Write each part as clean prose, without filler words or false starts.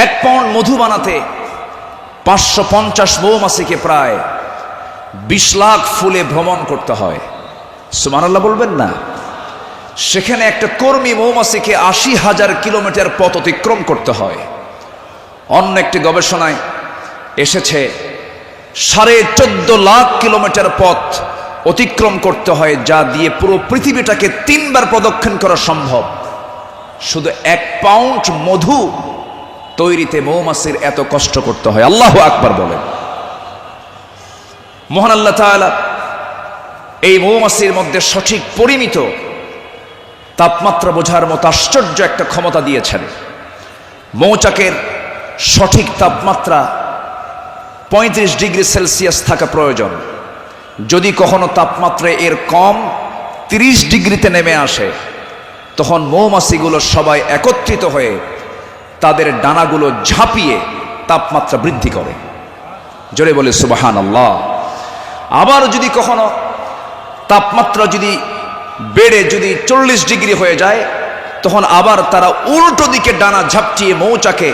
1 pound মধু বানাতে 550 মৌমাছিকে প্রায় 20 লাখ ফুলে ভ্রমণ করতে হয়। সুবহানাল্লাহ বলবেন না? সেখানে একটা কর্মী মৌমাছিকে 80,000 কিলোমিটার পথ অতিক্রম করতে হয়। অন্য একটি গবেষণায় এসেছে 14.5 লাখ কিলোমিটার পথ অতিক্রম করতে হয়, যা দিয়ে পুরো পৃথিবীটাকে 3 বার প্রদক্ষিণ করা সম্ভব। শুধু 1 পাউন্ড মধু তৈরিতে মৌমাছির এত কষ্ট করতে হয়। আল্লাহু আকবার বলেন। মহান আল্লাহ তাআলা এই মৌমাছির মধ্যে সঠিক পরিমিত তাপমাত্রা বোঝার মতো আশ্চর্য একটা ক্ষমতা দিয়েছেন। মৌচাকের সঠিক তাপমাত্রা 35 ডিগ্রি সেলসিয়াস থাকা প্রয়োজন। যদি কখনো তাপমাত্রা এর কম 30 ডিগ্রিতে নেমে আসে, তখন মৌমাছিগুলো সবাই একত্রিত হয়ে তাদের ডানাগুলো ঝাঁপিয়ে তাপমাত্রা বৃদ্ধি করে। জোরে বলে সুবহানাল্লাহ। আবার যদি কখনো তাপমাত্রা যদি বেড়ে যদি 40 ডিগ্রি হয়ে যায়, তখন আবার তারা উল্টো দিকে ডানা ঝাপটিয়ে মৌচাকে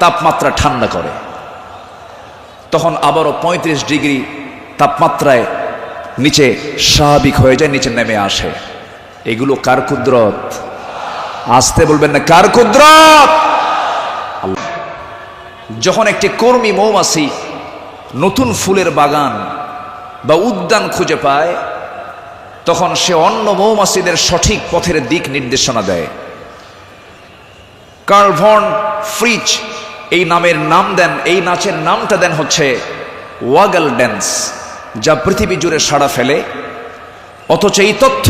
তাপমাত্রা ঠান্ডা করে। তখন আবারও 35 ডিগ্রি তাপমাত্রায় নিচে স্বাভাবিক হয়ে যায়, নিচে নেমে আসে। এগুলো কার কুদরত? আসতে বলবেন না, কার কুদরত? যখন একটি কর্মী মৌমাছি নতুন ফুলের বাগান বা উদ্যান খুঁজে পায়, তখন সে অন্য মৌমাছিদের সঠিক পথের দিক নির্দেশনা দেয়। কার্ল ভন ফ্রিচ এই নামের নাম দেন, এই নাচের নামটা দেন হচ্ছে ওয়াগল ড্যান্স, যা পৃথিবী জুড়ে সাড়া ফেলে। অথচ এই তথ্য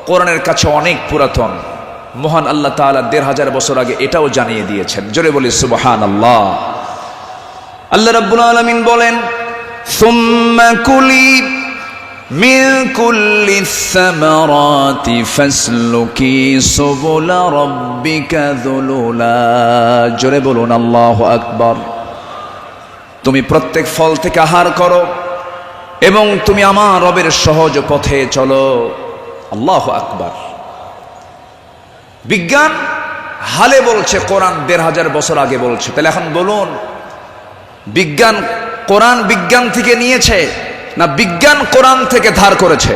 কোরআনের কাছে অনেক পুরাতন। মহান আল্লাহ তাআলা 1500 বছর আগে এটাও জানিয়ে দিয়েছেন। জোরে বলি সুবহানাল্লাহ। আল্লাহ রাব্বুল আলামিন বলেন, সুম্মা কুলি মিন কুল্লি সামারাতি ফাসলুকি সুবুলা রাব্বিকা যুলুলা। জোরে বলুন আল্লাহু আকবার। তুমি প্রত্যেক ফল থেকে আহার করো এবং তুমি আমার রবের সহজ পথে চলো। আল্লাহু আকবার। বিজ্ঞান হালে বলছে, কোরআন 1500 বছর আগে বলছে। তাহলে এখন বলুন, বিজ্ঞান কোরআন বিজ্ঞান থেকে নিয়েছে না বিজ্ঞান কোরআন থেকে ধার করেছে?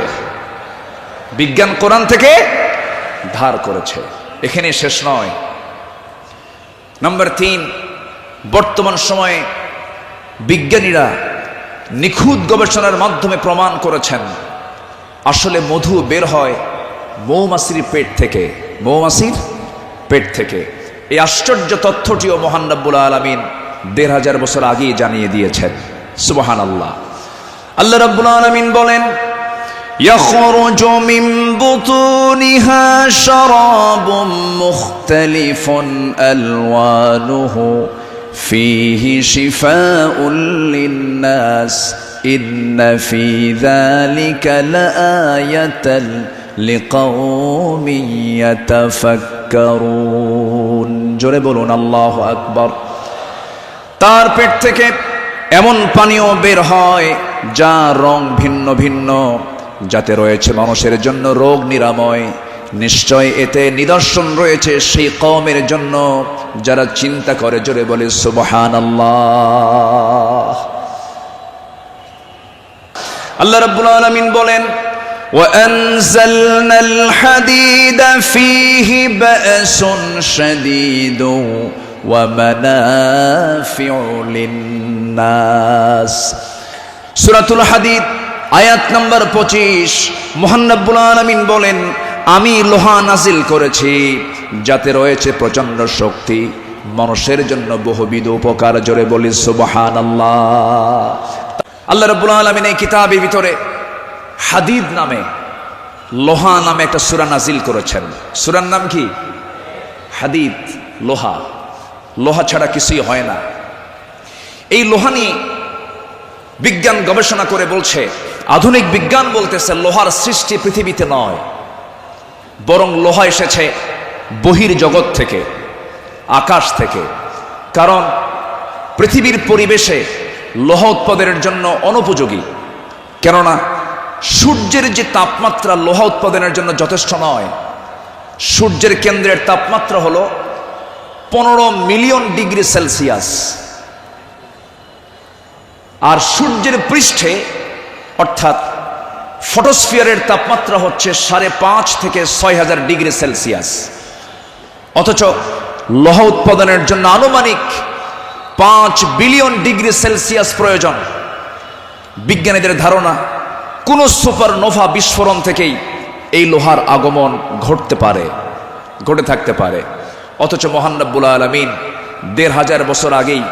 বিজ্ঞান কোরআন থেকে ধার করেছে। এখানে শেষ নয়। নাম্বার 3, বর্তমান সময়ে বিজ্ঞানীরা নিখুঁত গবেষণার মাধ্যমে প্রমাণ করেছেন আসলে মধু বের হয় মৌমাছির পেট থেকে। মৌমাছির পেট থেকে। এই আশ্চর্য তথ্যটিও মহান রব্বুল আলামিন 1500 বছর আগেই জানিয়ে দিয়েছেন। সুবহানাল্লাহ। আল্লাহ রাব্বুল আলামিন বলেন, ইয়াখরুজু মিন বুতুনিহা শারাবুম মুখতালিফুন আলওয়ানুহু ফীহি শিফাউল লিন্নাস ইন্না ফী যালিকা লাআয়াতান লিকাওমিন ইয়াতাফাক্কারুন। জোরে বলুন আল্লাহু আকবার। তার পেট থেকে এমন পানীয় বের হয় যার রং ভিন্ন ভিন্ন, যাতে রয়েছে মানুষের জন্য রোগ নিরাময়। নিশ্চয় এতে নিদর্শন রয়েছে সেই কওমের জন্য যারা চিন্তা করে। জোরে বলে সুবহানাল্লাহ। আল্লাহ রাব্বুল আলামিন বলেন, وأنزلنا الحديد فيه بأس شديد ومنافع للناس। সূরাতুল হাদিদ আয়াত নম্বর 25। মহান রব্বুল আলামিন বলেন, আমি লোহা নাজিল করেছি যাতে রয়েছে প্রচন্ড শক্তি, মানুষের জন্য বহুবিধ উপকার। জোরে বলি সুবহানাল্লাহ। আল্লাহ রাব্বুল আলামিন এই কিতাবের ভিতরে হাদিদ নামে, লোহা নামে একটা সূরা নাজিল করেছেন। সূরার নাম কি? হাদিদ, লোহা। লোহা ছাড়া কিছুই হয় না। এই লোহা নিয়ে বিজ্ঞান গবেষণা করে বলছে, আধুনিক বিজ্ঞান বলতেছে লোহার সৃষ্টি পৃথিবীতে নয়, বরং লোহা এসেছে বহির জগৎ থেকে, আকাশ থেকে। কারণ পৃথিবীর পরিবেশে লোহা উৎপাদনের জন্য অনুপযোগী। কেননা সূর্যের যে তাপমাত্রা লোহা উৎপাদনের জন্য যথেষ্ট নয়। সূর্যের কেন্দ্রের তাপমাত্রা হলো 15 মিলিয়ন ডিগ্রি সেলসিয়াস, আর সূর্যের পৃষ্ঠে অর্থাৎ ফটোস্ফিয়ারের তাপমাত্রা হচ্ছে 5.5 থেকে 6,000 ডিগ্রি সেলসিয়াস। অথচ লৌহ উৎপাদনের জন্য আনুমানিক 5 বিলিয়ন ডিগ্রি সেলসিয়াস প্রয়োজন। বিজ্ঞানীদের ধারণা কোন সুপারনোভা বিস্ফোরণ থেকেই এই লোহার আগমন ঘটে থাকতে পারে। অথচ মহান রব্বুল আলামিন 1500 বছর আগেই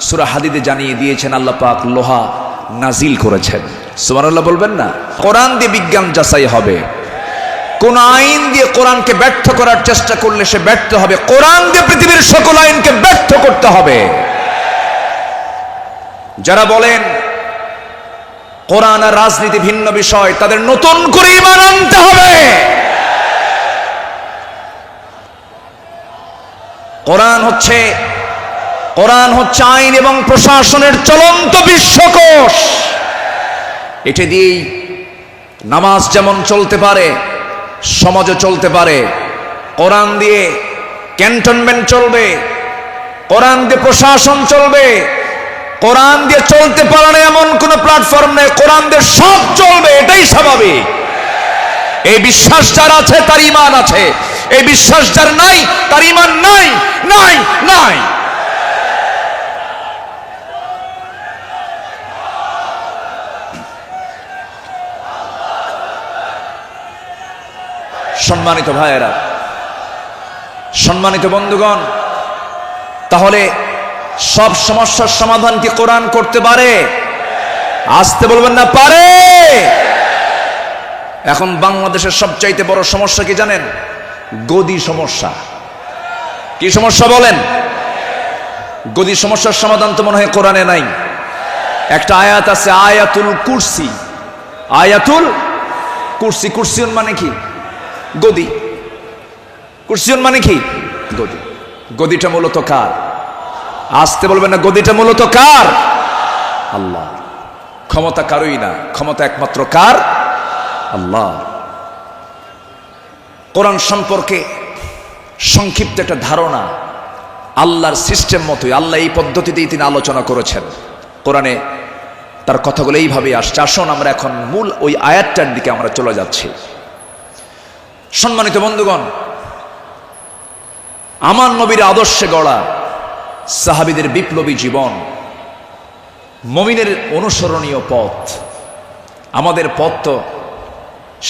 সূরা হাদিদে জানিয়ে দিয়েছেন আল্লাহ পাক লোহা নাজিল করেছেন। সুবহানাল্লাহ বলবেন না? কোরআন দিয়ে বিজ্ঞান যাচাই হবে। কোন আইন দিয়ে কোরআনকে ব্যর্থ করার চেষ্টা করলে সে ব্যর্থ হবে। কোরআন দিয়ে পৃথিবীর সকল আইনকে ব্যর্থ করতে হবে। যারা বলেন কোরআন আর রাজনীতি ভিন্ন বিষয়, তাদের নতুন করে ঈমান আনতে হবে। কোরআন হচ্ছে আইন এবং প্রশাসনের চলন্ত বিশ্বকোষ। এটা দিয়েই নামাজ যেমন চলতে পারে, সমাজও চলতে পারে। কোরআন দিয়ে ক্যান্টনমেন্ট চলবে, কোরআন দিয়ে প্রশাসন চলবে। কোরআন দিয়ে চলতে পারে না এমন কোন প্ল্যাটফর্ম নেই, কোরআন দিয়ে সব চলবে, এটাই স্বাভাবিক। এই বিশ্বাস যার আছে তার ঈমান আছে, এই বিশ্বাস যার নাই তার ঈমান নাই নাই নাই। সম্মানিত ভাইয়েরা, সম্মানিত বন্ধুগণ, তাহলে সব সমস্যার সমাধান কি কোরআন করতে পারে? আসতে বলবেন না, পারে। এখন বাংলাদেশের সবচাইতে বড় সমস্যা কি জানেন? গদি সমস্যা। কি সমস্যা বলেন? গদি সমস্যার সমাধান তো মনে হয় কোরআনে নাই। একটা আয়াত আছে, আয়াতুল কুরসি। আয়াতুল কুরসি। কুরসিউন মানে কি? গদি। কুরসিউন মানে কি? গদি। গদিটা মূলত কার? আসতে বলবেন না, গদিটা মূলত কার? আল্লাহ। ক্ষমতা কারোই না, ক্ষমতা একমাত্র কার? আল্লাহ। কোরআন সম্পর্কে সংক্ষিপ্ত একটা ধারণা, আল্লাহর সিস্টেম মতোই, আল্লাহ এই পদ্ধতিতেই তিনি আলোচনা করেছেন। কোরআনে তার কথাগুলো এইভাবে আসছে। আসুন আমরা এখন মূল ওই আয়াতটার দিকে আমরা চলে যাচ্ছি। সম্মানিত বন্ধুগণ, আমার নবীর আদর্শে গড়া সাহাবীদের বিপ্লবী জীবন, মুমিনের অনুসরণীয় পথ। আমাদের পথ তো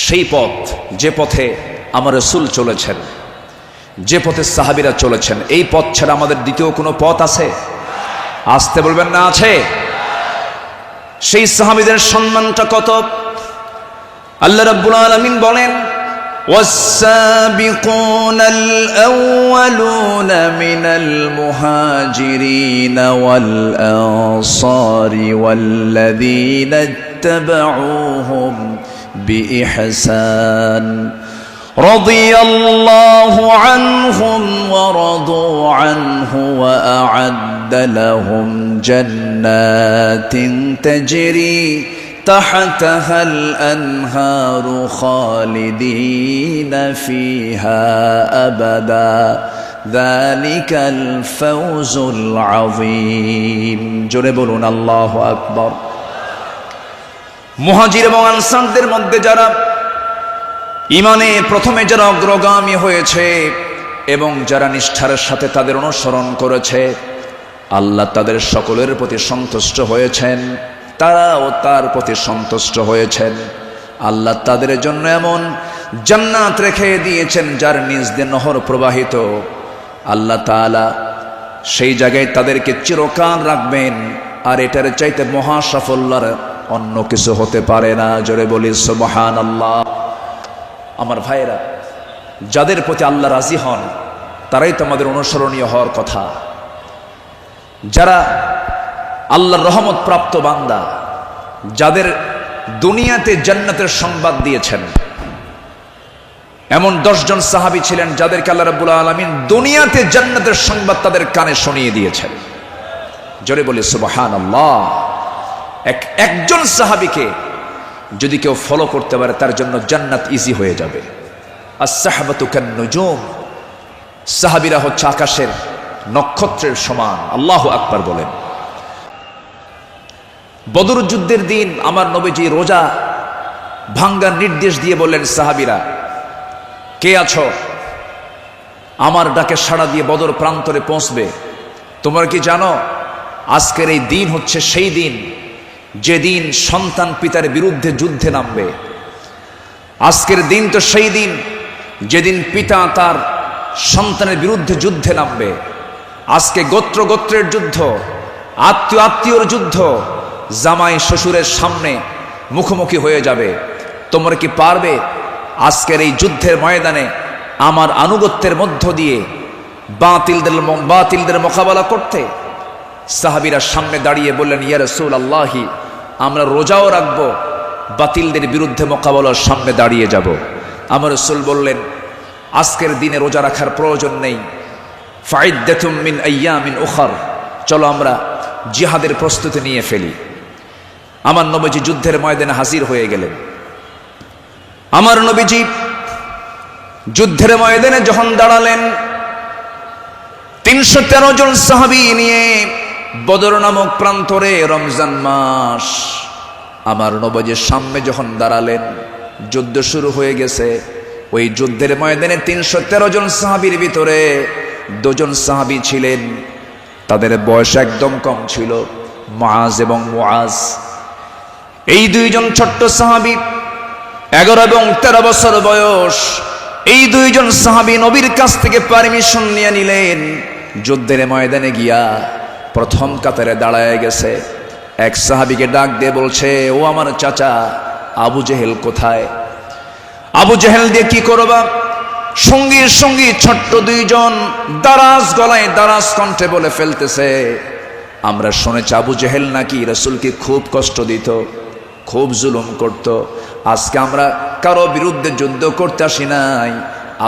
সেই পথ যে পথে আমার রাসূল চলেছেন, যে পথে সাহাবীরা চলেছেন। এই পথ ছাড়া আমাদের দ্বিতীয় কোনো পথ আছে? আসতে বলবেন না, আছে। সেই সাহাবীদের সম্মানটা কত! আল্লাহ রাব্বুল আলামিন বলেন, والسابقون الأولون من المهاجرين والأنصار والذين اتبعوهم بإحسان رضي الله عنهم ورضوا عنه وأعد لهم جنات تجري تحتها الأنهار خالدين فيها أبدا ذلك الفوز العظيم জোরে বলুন আল্লাহু আকবার। মুহাজির এবং আনসারদের মধ্যে যারা ঈমানে প্রথমে যারা অগ্রগামী হয়েছে এবং যারা নিষ্ঠার সাথে তাদের অনুসরণ করেছে, আল্লাহ তাদের সকলের প্রতি সন্তুষ্ট হয়েছেন, তারাও তার প্রতি সন্তুষ্ট হয়েছেন। আল্লাহ তাদের জন্য এমন জান্নাত রেখে দিয়েছেন যার নিচ দিয়ে নহর প্রবাহিত। আল্লাহ তাআলা সেই জায়গায় তাদেরকে চিরকাল রাখবেন, আর এটার চাইতে মহা সাফল্যের অন্য কিছু হতে পারে না। জোরে বলি সুবহানাল্লাহ। আমার ভাইয়েরা, যাদের প্রতি আল্লাহ রাজি হন তারাই তো আমাদের অনুসরণীয় হওয়ার কথা। যারা আল্লাহর রহমত প্রাপ্ত বান্দা, যাদের দুনিয়াতে জান্নাতের সংবাদ দিয়েছেন, এমন 10 জন সাহাবী ছিলেন যাদেরকে আল্লাহ রাব্বুল আলামিন দুনিয়াতে জান্নাতের সংবাদ তাদের কানে শুনিয়ে দিয়েছেন। জোরে বলি সুবহানাল্লাহ। একজন সাহাবীকে যদি কেউ ফলো করতে পারে তার জন্য জান্নাত ইজি হয়ে যাবে। আস-সাহাবাতু কান-নুজুম, সাহাবীরা হচ্ছে আকাশের নক্ষত্রের সমান। আল্লাহু আকবার বলেন। বদর যুদ্ধের দিন আমার নবীজি রোজা ভাঙ্গার নির্দেশ দিয়ে বললেন, সাহাবীরা কে আছো, আমার ডাকে সাড়া দিয়ে বদর প্রান্তরে পৌঁছবে। তোমরা কি জানো আজকের এই দিন হচ্ছে সেই দিন যেদিন সন্তান পিতার বিরুদ্ধে যুদ্ধে নামবে। আজকের দিন তো সেই দিন যেদিন পিতা তার সন্তানের বিরুদ্ধে যুদ্ধে নামবে। আজকে গোত্র গোত্রের যুদ্ধ, আত্মীয় আত্মীয়র যুদ্ধ, জামাই শ্বশুরের সামনে মুখোমুখি হয়ে যাবে। তোমরা কি পারবে আজকের এই যুদ্ধের ময়দানে আমার আনুগত্যের মধ্য দিয়ে বাতিলদের মোকাবেলা করতে? সাহাবীরা সামনে দাঁড়িয়ে বললেন, ইয়া রাসূলুল্লাহি, আমরা রোজাও রাখবো, বাতিলদের বিরুদ্ধে মোকাবেলার সামনে দাঁড়িয়ে যাব। আমার রাসূল বললেন, আজকের দিনে রোজা রাখার প্রয়োজন নেই। ফাইদ্দাতুম মিন আইয়ামিন উখার, চলো আমরা জিহাদের প্রস্তুতি নিয়ে ফেলি। আমার নবীজি যুদ্ধের ময়দানে হাজির হয়ে গেলেন। আমার নবীজি যুদ্ধের ময়দানে যখন দাঁড়ালেন, 313 জন সাহাবী নিয়ে বদর নামক প্রান্তরে, রমজান মাস, আমার নবীজির সামনে যখন দাঁড়ালেন, যুদ্ধ শুরু হয়ে গেছে। ওই যুদ্ধের ময়দানে 313 জন সাহাবীর ভিতরে 2 জন সাহাবী ছিলেন, তাদের বয়স একদম কম ছিল, মুআজ এবং মুআজ। এই 2 জন ছোট্ট সাহাবী, 11 এবং 13 বছর বয়স। এই 2 জন সাহাবী নবীর কাছ থেকে পারমিশন নিয়ে নিলেন, যুদ্ধের ময়দানে গিয়া প্রথম কাতারে দাঁড়ায় গেছে। এক সাহাবীকে ডাক দিয়ে বলছে, ও আমার চাচা আবু জেহেল কোথায়? আবু জেহেল দিয়ে কি করবা? সঙ্গী সঙ্গী ছোট্ট 2 জন দারাজ গলায় দারাজ কণ্ঠে বলে ফেলতেছে, আমরা শুনেছি আবু জেহেল নাকি রাসূলকে খুব কষ্ট দিত, খুব জুলুম করত। আজকে আমরা কারো বিরুদ্ধে যুদ্ধ করতে আসি নাই,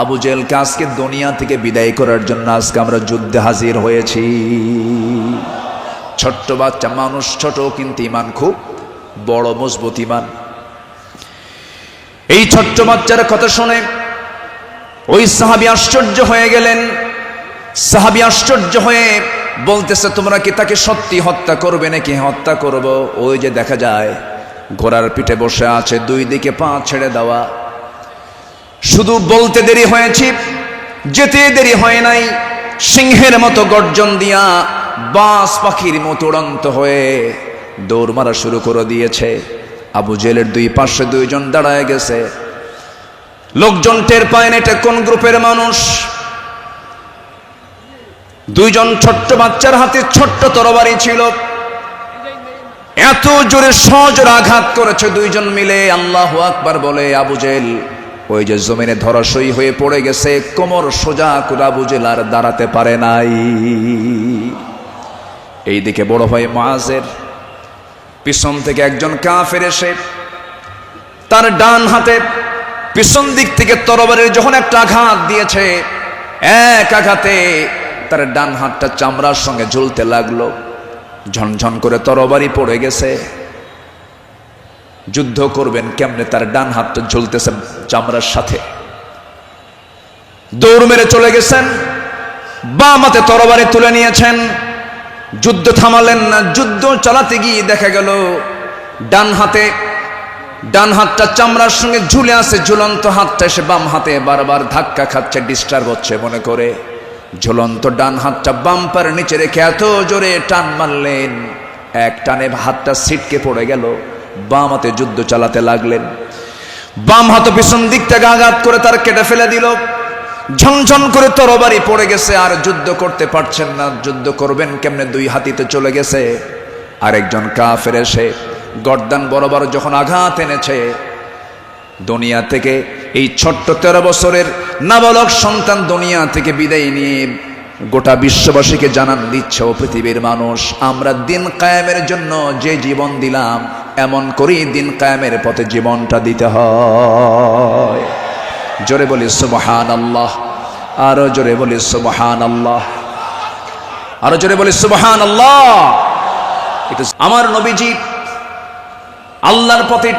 আবু জেহেলকে আজকে দুনিয়া থেকে বিদায় করার জন্য আজকে আমরা যুদ্ধে হাজির হয়েছি। ছোট্ট বাচ্চা মানুষ, ছোট কিন্তু ইমান খুব বড়, মজবুত ইমান। এই ছোট্ট বাচ্চার কথা শুনে ওই সাহাবী আশ্চর্য হয়ে গেলেন। সাহাবী আশ্চর্য হয়ে বলতেছে, তোমরা কি তাকে সত্যি হত্যা করবে নাকি? হত্যা করব। ওই যে দেখা যায় ঘোড়ার পিঠে বসে আছে, 2 দিকে পা ছেড়ে দেওয়া। শুধু বলতে দেরি হয়েছে, যেতে দেরি হয় নাই। সিংহের মতো গর্জন দিয়া বাস পাখির মতো উড়ন্ত হয়ে দৌড় মারা শুরু করে দিয়েছে। আবু জেহেলের 2 পাশে 2 জন দাঁড়ায় গেছে। লোকজন টের পায় না এটা কোন গ্রুপের মানুষ। 2 জন ছোট্ট বাচ্চার হাতে ছোট্ট তরবারি ছিল, এত জোরে সজোরে আঘাত করেছে 2 জন মিলে। আল্লাহু আকবার বলে আবু জেহেল ওই যে জমিনে ধরাশয়ী হয়ে পড়ে গেছে, কোমর সোজা করে আবু জেহেল আর দাঁড়াতে পারে নাই। এইদিকে বড় ভাই মুআজের পিছন থেকে একজন কাফের এসে তার ডান হাতে পিছন দিক থেকে তরবারির যখন একটা আঘাত দিয়েছে, এক আঘাতে তার ডান হাতটা চামড়ার সঙ্গে ঝুলতে লাগলো। ঝনঝন করে তরবারি পড়ে গেছে। যুদ্ধ করবেন কেমনে? তার ডান হাতটা ঝুলতেছে চামড়ার সাথে। দৌড় মেরে চলে গেছেন, বাম হাতে তরবারি তুলে নিয়েছেন। যুদ্ধ থামালেন না। যুদ্ধ চালাতে গিয়ে দেখা গেল ডান হাতটা চামড়ার সঙ্গে ঝুলে আছে, ঝুলন্ত হাতটা এসে বাম হাতে বারবার ধাক্কা খাচ্ছে, ডিস্টার্ব হচ্ছে মনে করে ঝুলন্ত ডান হাতটা বাম্পার নিচে রেখে এত জোরে টান মারলেন, এক টানে হাতটা ছিটকে পড়ে গেল। বাম হাতে যুদ্ধ চালাতে লাগলেন। বাম হাত পিছন দিক থেকে আঘাত করে তার কেটে ফেলে দিল। ঝনঝন করে তরবারি পড়ে গেছে, আর যুদ্ধ করতে পারছেন না। যুদ্ধ করবেন কেমনে? 2 হাতিতে চলে গেছে। আরেকজন কাফের এসে গর্দান বরাবর যখন আঘাত এনেছে, দুনিয়া থেকে এই ছোট্ট 13 বছরের নাবালক সন্তান দুনিয়া থেকে বিদায় নিয়ে গোটা বিশ্ববাসীকে জানান দিচ্ছে, ও পৃথিবীর মানুষ, আমরা দিন কায়েমের জন্য যে জীবন দিলাম, এমন করেই দিন কায়েমের পথে জীবনটা দিতে হয়। জোরে বলি সুবহানাল্লাহ, আরো জোরে বলি সুবহানাল্লাহ, আরো জোরে বলি সুবহানাল্লাহ। এটা আমার নবীজি আল্লাহর পথে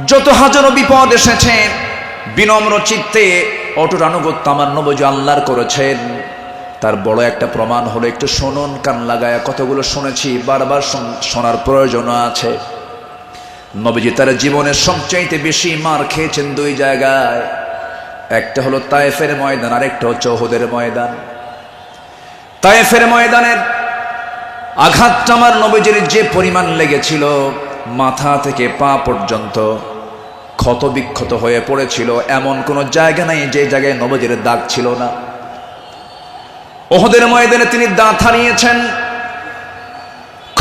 যত হাজারো বিপদ এসেছে, বিনম্র চিত্তে অটুট আনুগত্য আমার নবীজি আল্লাহর করেছেন। তার বড় একটা প্রমাণ হলো, একটু শুনুন কান লাগায়া, কতগুলো শুনেছি, বারবার শোনার প্রয়োজনও আছে। নবীজি তার জীবনের সবচাইতে বেশি মার খেয়েছেন দুই জায়গায়, একটা হলো তায়েফের ময়দান, আরেকটা হচ্ছে উহুদের ময়দান। তায়েফের ময়দানের আঘাতটা আমার নবীজির যে পরিমাণ লেগেছিল, মাথা থেকে পা পর্যন্ত ক্ষত বিক্ষত হয়ে পড়েছিল, এমন কোনো জায়গা নাই যে জায়গায় নবীজির দাগ ছিল না। উহুদের ময়দানে তিনি দাঁত হারিয়েছেন।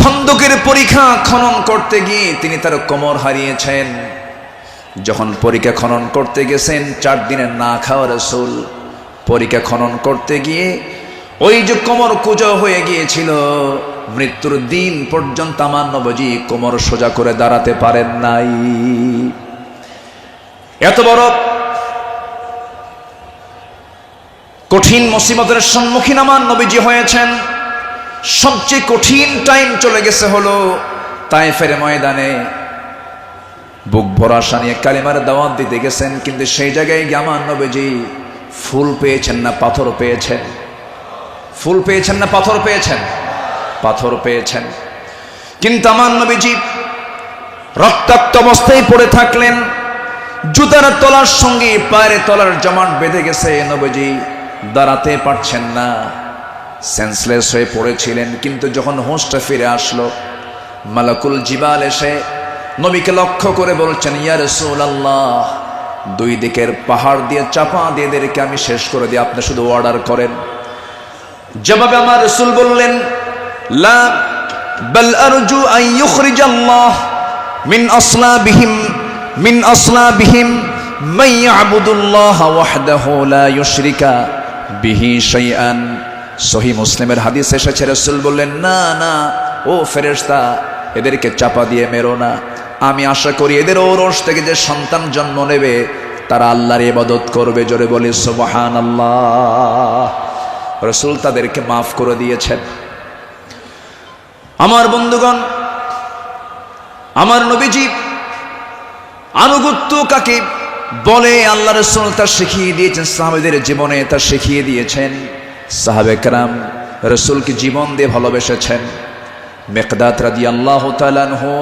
খন্দকের পরীক্ষা খনন করতে গিয়ে তিনি তার কোমর হারিয়েছেন। যখন পরীক্ষা খনন করতে গেছেন, 4 দিনের না খাওয়া রাসূল পরীক্ষা খনন করতে গিয়ে ওই যে কোমর কুঁজো হয়ে গিয়েছিল, মৃত্যুর দিন পর্যন্ত আমার নবীজি কোমর সোজা করে দাঁড়াতে পারেন নাই। এত বড় কঠিন মুসিবতের সম্মুখীন আমার নবীজি হয়েছেন। সবচেয়ে কঠিন টাইম চলে গেছে হলো তায়েফের ময়দানে। বুক ভরা আশা নিয়ে কালিমার দাওয়াত দিতে গেছেন, কিন্তু সেই জায়গায় গিয়ে আমার নবীজি ফুল পেয়েছেন না পাথর পেয়েছেন? ফুল পেয়েছেন না পাথর পেয়েছেন? পাথর পেয়েছেন। কিন্তু আমার নবীজি রক্তাক্ত অবস্থায় পড়ে থাকলেন, জুতার তলার সঙ্গে পায়ের তলার জমাট বেঁধে গেছে, নবীজি দাঁড়াতে পারছেন না, সেন্সলেস হয়ে পড়েছিলেন। কিন্তু যখন হোঁশটা ফিরে আসলো, মালাকুল জিবাল এসে নবীকে লক্ষ্য করে বলছেন, ইয়া রাসূলুল্লাহ, 2 দিকের পাহাড় দিয়ে চাপা দিয়ে এদেরকে আমি শেষ করে দিই, আপনি শুধু অর্ডার করেন। জবাবে আমার রাসূল বললেন, লা বাল আরজু আন ইউখরিজাল্লাহ মিন আসলাবিহিম মান ইয়াবুদুল্লাহ ওয়াহদাহু লা ইউশরিকা বিহি শাইআন। সহিহ মুসলিমের হাদিস এসেছে, রাসূল বললেন, না না ও ফেরেশতা, এদেরকে চাপা দিয়ে মেরো না। আমি আশা করি এদের ঔরস থেকে যে সন্তান জন্ম নেবে তারা আল্লাহর ইবাদত করবে। জোরে বলি সুবহানাল্লাহ। রাসূল তাদেরকে মাফ করে দিয়েছেন। আমার বন্ধুগণ, আমার নবীজি আনুগত্য কাকে বলে আল্লাহ রাসূল তা শিখিয়ে দিয়েছেন, সাহাবাদের জীবনে তা শিখিয়ে দিয়েছেন। সাহাবে কেরাম রাসূলকে জীবন দিয়ে ভালোবেসেছেন। মিকদাদ রাদিয়াল্লাহু তাআলা আনহু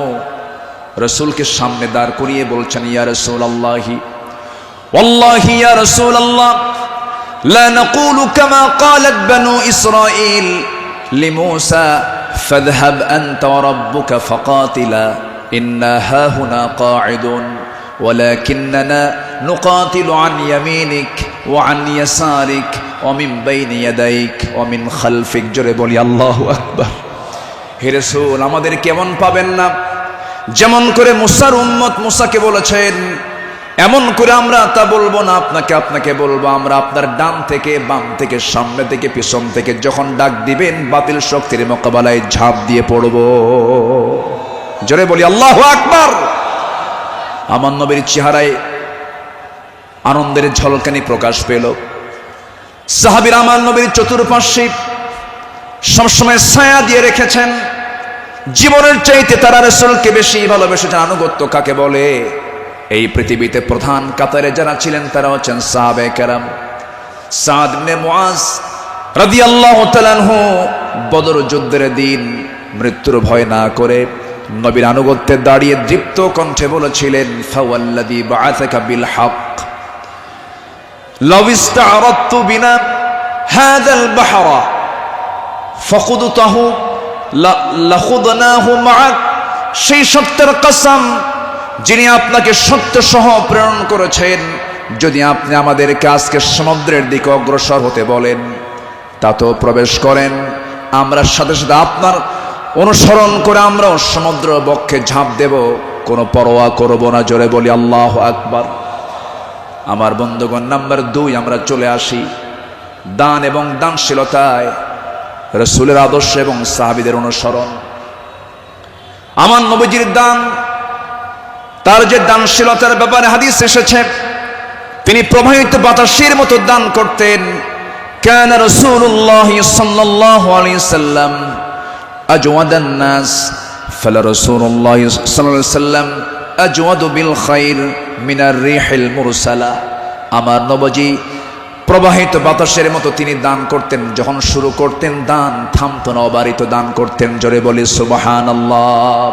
রাসূলকে সামনে দাঁড় করিয়ে বলছেন, ইয়া রাসূলুল্লাহি ওয়াল্লাহি ইয়া রাসূলুল্লাহ লা নাকুলু কামা ক্বালাত বানু ইসরাঈল লিমূসা ফাযহাব আনতা ওয়া রাব্বুকা ফাকাতিলা ইন্না হাহুনা কাঈদুন ওয়ালাকিন্নানা নুকাতিলু আন ইয়ামিনিক ওয়া আন ইয়াসারিক ওয়া মিন বাইনি ইয়াদাইক ওয়া মিন খালফিক। জোরে বলি আল্লাহু আকবার। হে রাসূল, আমাদের কেমন পাবেন না, যেমন করে মুসার উম্মত মুসাকে বলেছেন, এমন করে আমরা তা বলবো না, আপনাকে বলবো, আমরা আপনার ডান থেকে বাম থেকে সামনে থেকে পিছন থেকে যখন ডাক দিবেন বাতিল শক্তির মোকাবেলায় ঝাঁপ দিয়ে পড়ব। জোরে বলি আল্লাহু আকবার। আমার নবীর চেহারায় আনন্দের ঝলকানি প্রকাশ পেল। সাহাবীরা আমার নবীর চতুর্পার্শ্বে সবসময় ছায়া দিয়ে রেখেছেন। জীবনের চাইতে তারা রাসূলকে বেশি ভালোবেসেছেন। আনুগত্য কাকে বলে? এই পৃথিবীতে প্রধান কাতারে যারা ছিলেন তারা হচ্ছেন সাহাবে কেরাম। সাদ ইবনে মুআজ রাদিয়াল্লাহু তাআলা আনহু বদর যুদ্ধের দিন মৃত্যুর ভয় না করে নবীর আনুগত্যে দাঁড়িয়ে দীপ্ত কণ্ঠে বলেছিলেন, ফাওয়াল্লাযী বাআসাকা বিল হক লাউ ইসতা'রাদতু বিনা হাযাল বাহরা ফাকুদতাহু লাখুদনাহু মা'আক। সেই সত্যের কসম যিনি আপনাকে সত্য সহ প্রেরণ করেছেন, যদি আপনি আমাদেরকে আজকে সমুদ্রের দিকে অগ্রসর হতে বলেন তাতেও প্রবেশ করেন, আমরা সাথে সাথে আপনার অনুসরণ করে আমরাও সমুদ্র বক্ষে ঝাঁপ দেব, কোনো পরোয়া করব না। জোরে বলি আল্লাহু আকবার। আমার বন্ধুগণ, নাম্বার 2 আমরা চলে আসি দান এবং দানশীলতায়, রাসূলের আদর্শ এবং সাহাবীদের অনুসরণ। আমার নবীজির দান, তার যে দানশীলতার ব্যাপারে হাদিস এসেছে, তিনি প্রবাহিত বাতাসের মতো দান করতেন। কানা রাসূলুল্লাহ সাল্লাল্লাহু আলাইহি সাল্লাম আজওয়াদান নাস, ফালা রাসূলুল্লাহ সাল্লাল্লাহু আলাইহি সাল্লাম আজওয়াদু বিল খাইর মিনার রিহিল মুরসালা। আমার নবীজি প্রবাহিত বাতাসের মতো তিনি দান করতেন। যখন শুরু করতেন দান থামতো না, অবারিত দান করতেন। জোরে বলি সুবহানাল্লাহ।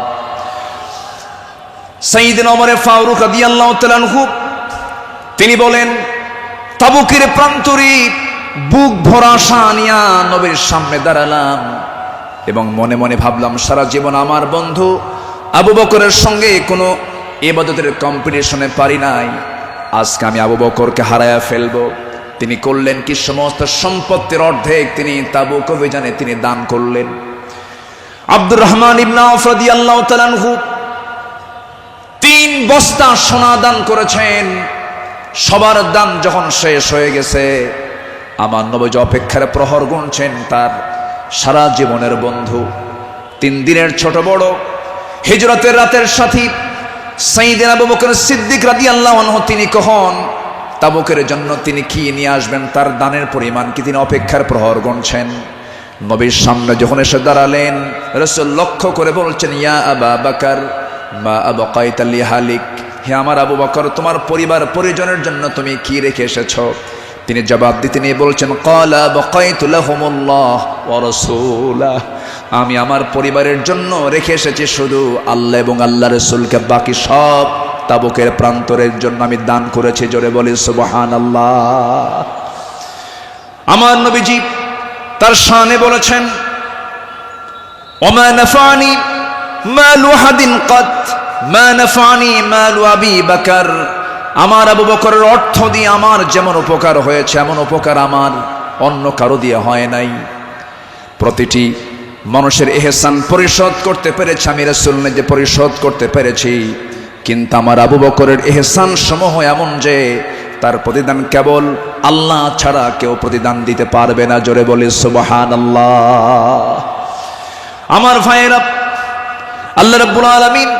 সাইয়েদনা ওমর ফারুক রাদিয়াল্লাহু তাআলা আনহু তিনি বলেন, তাবুকের প্রান্তরে বুক ভরা আশা নিয়া নবীর সামনে দাঁড়ালাম এবং মনে মনে ভাবলাম সারা জীবন আমার বন্ধু আবু বকরের সঙ্গে কোনো ইবাদতের কম্পিটিশনে পারি নাই, আজকে আমি আবু বকরকে হারায়া ফেলবো। তিনি করলেন কি, সমস্ত সম্পত্তির অর্ধেক তিনি তাবুক অভিযানে তিনি দান করলেন। আব্দুর রহমান ইবনে আওফ রাদিয়াল্লাহু তাআলা আনহু 3 বস্তা সোনা দান করেছেন। সবার দান যখন শেষ হয়ে গেছে, আমার নবী অপেক্ষার প্রহর গুনছেন তার সারা জীবনের বন্ধু, 3 দিনের ছোট বড় হিজরতের রাতের সাথী সাইয়েদনা আবু বকর সিদ্দিক রাদিয়াল্লাহু আনহু তিনি কখন তাবুকের জন্য তিনি কি নিয়ে আসবেন, তার দানের পরিমাণ কি, তিনি অপেক্ষার প্রহর গুনছেন। নবীর সামনে যখন এসে দাঁড়ালেন, রাসূল লক্ষ্য করে বলছেন, ইয়া আবা বকর মা আবকাইতা লিহালিক, হে আমার আবু বকর, তোমার পরিবার পরিজনের জন্য তুমি কি রেখে এসেছো? তিনি জবাব দিতে নিয়ে বলছেন, ক্বালা বাকাইতু লাহুমুল্লাহ ওয়া রাসূলাহ, আমি আমার পরিবারের জন্য রেখে এসেছি শুধু আল্লাহ এবং আল্লাহ রাসূলকে, বাকি সব তাবুকের প্রান্তরের জন্য আমি দান করেছি। জোরে বলি সুবহানাল্লাহ। আমার নবীজি তার শানে বলেছেন, ওমা নাফানি মালু হাদিন কাত মা নাফানি মালু আবি বকর, আমার আবু বকরের অর্থ দিয়ে আমার যেমন উপকার হয়েছে এমন উপকার আমার অন্য কারো দিয়ে হয় নাই। প্রতিটি মানুষের ইহসান পরিশোধ করতে পেরেছি আমি রাসূল নিজে পরিশোধ করতে পেরেছি, কিন্তু আমার আবু বকরের ইহসান সমূহ এমন যে তার প্রতিদান কেবল আল্লাহ ছাড়া কেউ প্রতিদান দিতে পারবে না। জোরে বলি সুবহানাল্লাহ। আমার ভাইয়েরা, আল্লাহ রাব্বুল আলামিন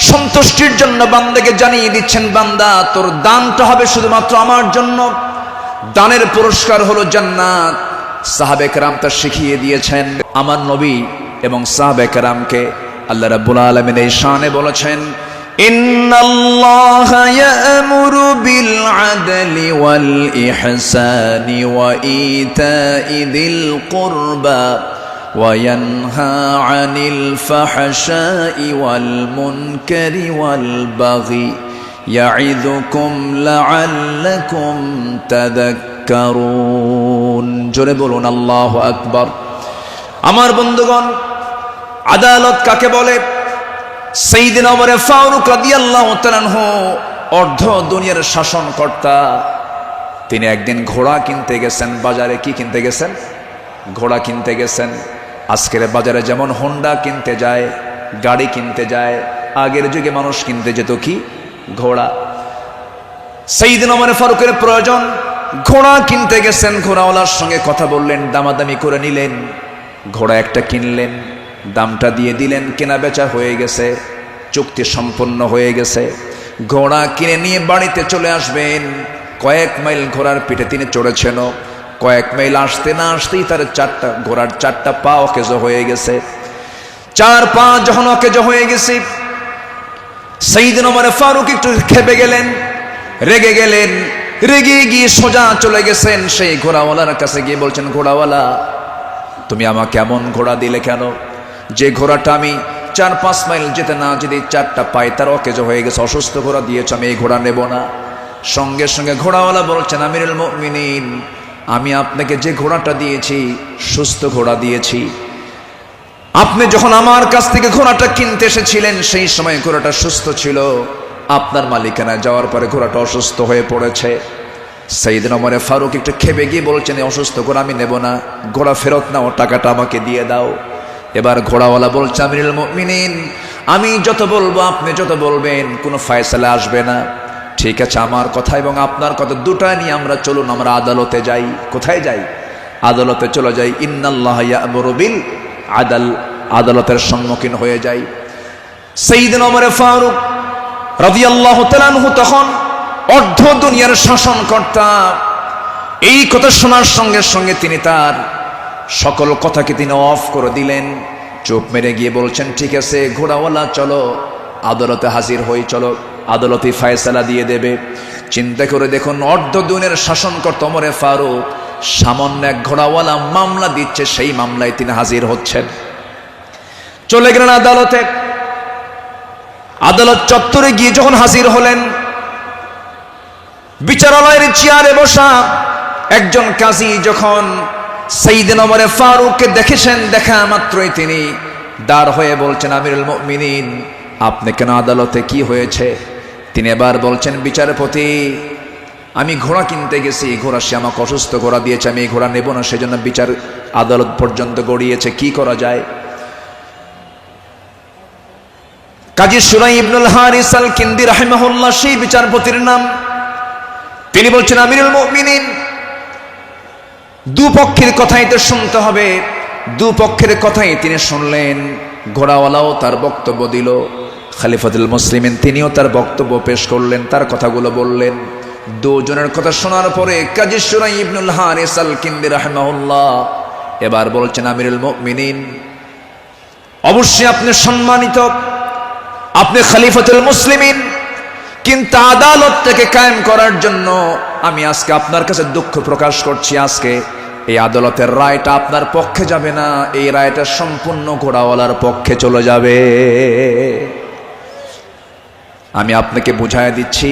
সন্তুষ্টির জন্য বান্দাকে জানিয়ে দিচ্ছেন, বান্দা তোর দানটা হবে শুধুমাত্র আমার জন্য, দানের পুরস্কার হলো জান্নাত। সাহাবে কেরাম তা শিখিয়ে দিয়েছেন। আমার নবী এবং সাহাবে কেরামকে আল্লাহ রাব্বুল আলামিন এই শানে বলেছেন, ইন্নাল্লাহা ইয়া'মুরু বিল আদলি ওয়াল ইহসানি ওয়া ইতাই যিল কুরবা وينهى عن الفحشاء والمنكر والبغي يعظكم لعلكم تذكرون। জোরে বলুন আল্লাহু আকবার। আমার বন্ধুগণ, আদালত কাকে বলে? সাইয়েদনা ওমর ফারুক রাদিয়াল্লাহু তাআলা আনহু অর্ধ দুনিয়ার শাসনকর্তা, তিনি একদিন ঘোড়া কিনতে গেছেন বাজারে। কি কিনতে গেছেন? ঘোড়া কিনতে গেছেন। আজকের বাজারে যেমন হোন্ডা কিনতে যায়, গাড়ি কিনতে যায়, আগের যুগে মানুষ কিনতে যেত কি? ঘোড়া। সাইয়েদনা ওমর ফারুকের প্রয়োজন, ঘোড়া কিনতে গেছেন। ঘোড়াওয়ালার সঙ্গে কথা বললেন, দামাদামি করে নিলেন, ঘোড়া একটা কিনলেন, দামটা দিয়ে দিলেন, কেনা বেচা হয়ে গেছে, চুক্তি সম্পন্ন হয়ে গেছে। ঘোড়া কিনে নিয়ে বাড়িতে চলে আসবেন। কয়েক মাইল ঘোড়ার পিঠে তিনি চড়েছেন, কয়েক মাইল আসতে না আসতেই তার ঘোড়ার 4টা পা অকেজো হয়ে গেছে। 4 পা যখন অকেজো হয়ে গেছে, সাইয়েদনা ওমর ফারুক একটু খেপে গেলেন, রেগে গেলেন। রেগে গিয়ে সোজা চলে গেছেন সেই ঘোড়াওয়ালার কাছে, গিয়ে বলছেন, ঘোড়াওয়ালা তুমি আমাকে এমন ঘোড়া দিলে কেন? যে ঘোড়াটা আমি 4-5 মাইল যেতে না যেতে 4টা পায়ে তার অকেজো হয়ে গেছে, অসুস্থ ঘোড়া দিয়েছ, আমি এই ঘোড়া নেব না। সঙ্গে সঙ্গে ঘোড়াওয়ালা বলছেন, আমিরুল মুমিনিন, আমি আপনাকে যে ঘোড়াটা দিয়েছি সুস্থ ঘোড়া দিয়েছি। আপনি যখন আমার কাছ থেকে ঘোড়াটা কিনতে এসেছিলেন সেই সময় ঘোড়াটা সুস্থ ছিল, আপনার মালিকানায় যাওয়ার পরে ঘোড়াটা অসুস্থ হয়ে পড়েছে। সাইয়েদনা ওমর ফারুক একটু খেপে গিয়ে বলছেন, অসুস্থ ঘোড়া আমি নেব না, ঘোড়া ফেরত নাও, টাকাটা আমাকে দিয়ে দাও। এবার ঘোড়াওয়ালা বলছে, আমিরুল মুমিনিন, আমি যত বলবো আপনি যত বলবেন কোনো ফায়সালা আসবে না। ঠিক আছে, আমার কথা এবং আপনার কথা দুটা নিয়ে আমরা চলুন, আমরা আদালতে যাই। কোথায় যাই? আদালতে চলে যাই। ইন্নাল্লাহা ইয়া'মুরু বিল আদল, আদালতের সম্মুখীন হয়ে যাই। সাইয়েদনা ওমর ফারুক রাদিয়াল্লাহু তাআলা আনহু তখন অর্ধ দুনিয়ার শাসনকর্তা। এই কথা শোনার সঙ্গে সঙ্গে তিনি তার সকল কথাকে তিনি অফ করে দিলেন, চুপ মেরে গিয়ে বলছেন, ঠিক আছে ঘোড়াওয়ালা চলো আদালতে হাজির হই, চলো আদালতে ফয়সালা দিয়ে দেবে। চিন্তা করে দেখুন, অর্ধ দুনিয়ার শাসনকর্তা ওমরে ফারুক সামান্য এক ঘোড়াওয়ালা মামলা দিচ্ছে, সেই মামলায় তিনি হাজির হচ্ছেন। চলে গেলেন আদালতে। আদালত চত্বরে গিয়ে যখন হাজির হলেন, বিচারালয়ের চেয়ারে বসা একজন কাজী যখন সাইয়েদনা ওমর ফারুককে দেখেছেন, দেখা মাত্রই তিনি দাঁড় হয়ে বলছেন, আমিরুল মুমিনিন, আপনি কেন আদালতে, কি হয়েছে? তিনি এবার বলছেন, বিচারপতি, আমি ঘোড়া কিনতে গেছি, ঘোড়া সে আমাকে অসুস্থ ঘোড়া দিয়েছে, আমি এই ঘোড়া নেব না, সেজন্য বিচার আদালত পর্যন্ত গড়িয়েছে, কি করা যায়? কাজী সুরাই ইবনুল হারিস আল কিন্দি রাহিমাহুল্লাহ সেই বিচারপতির নাম। তিনি বলছেন, আমিরুল মুমিনিন, দুপক্ষের কথাই তো শুনতে হবে। দুপক্ষের কথাই তিনি শুনলেন। ঘোড়াওয়ালাও তার বক্তব্য দিল, খলিফাতুল মুসলিমিন তিনিও তার বক্তব্য পেশ করলেন, তার কথাগুলো বললেন। দুজনের কথা শোনার পরে কাজী সুরাই ইবনুল হারিস আল কিন্দি রাহিমাহুল্লাহ এবার বলছেন, আমিরুল মুমিনিন, অবশ্যই আপনি সম্মানিত, আপনি খলিফাতুল মুসলিমিন, কিন্তু আদালত থেকে কায়েম করার জন্য আমি আজকে আপনার কাছে দুঃখ প্রকাশ করছি। আজকে এই আদালতের রায়টা আপনার পক্ষে যাবে না, এই রায়টা সম্পূর্ণ ঘোড়াওয়ালার পক্ষে চলে যাবে। আমি আপনাকে বুঝাইয়া দিচ্ছি।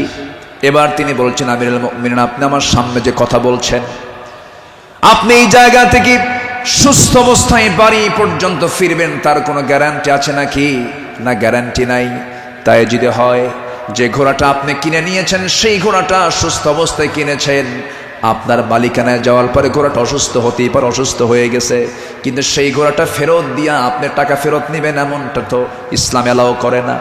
এবার তিনি বলছেন, আমিরুল মুমিনিন, আপনি আমার সামনে যে কথা বলছেন, আপনি এই জায়গা থেকে সুস্থ অবস্থায় বাড়ি পর্যন্ত ফিরবেন, তার কোনো গ্যারান্টি আছে নাকি? না, গ্যারান্টি নাই। তাই যদি হয় যে ঘোড়াটা আপনি কিনে নিয়েছেন, সেই ঘোড়াটা সুস্থ অবস্থায় কিনেছেন, আপনার মালিকানায় যাওয়ার পরে ঘোড়াটা অসুস্থ হতেই পারে, অসুস্থ হয়ে গেছে, কিন্তু সেই ঘোড়াটা ফেরত দিয়া আপনি টাকা ফেরত নেবেন, এমনটা তো ইসলাম এলাও করে না।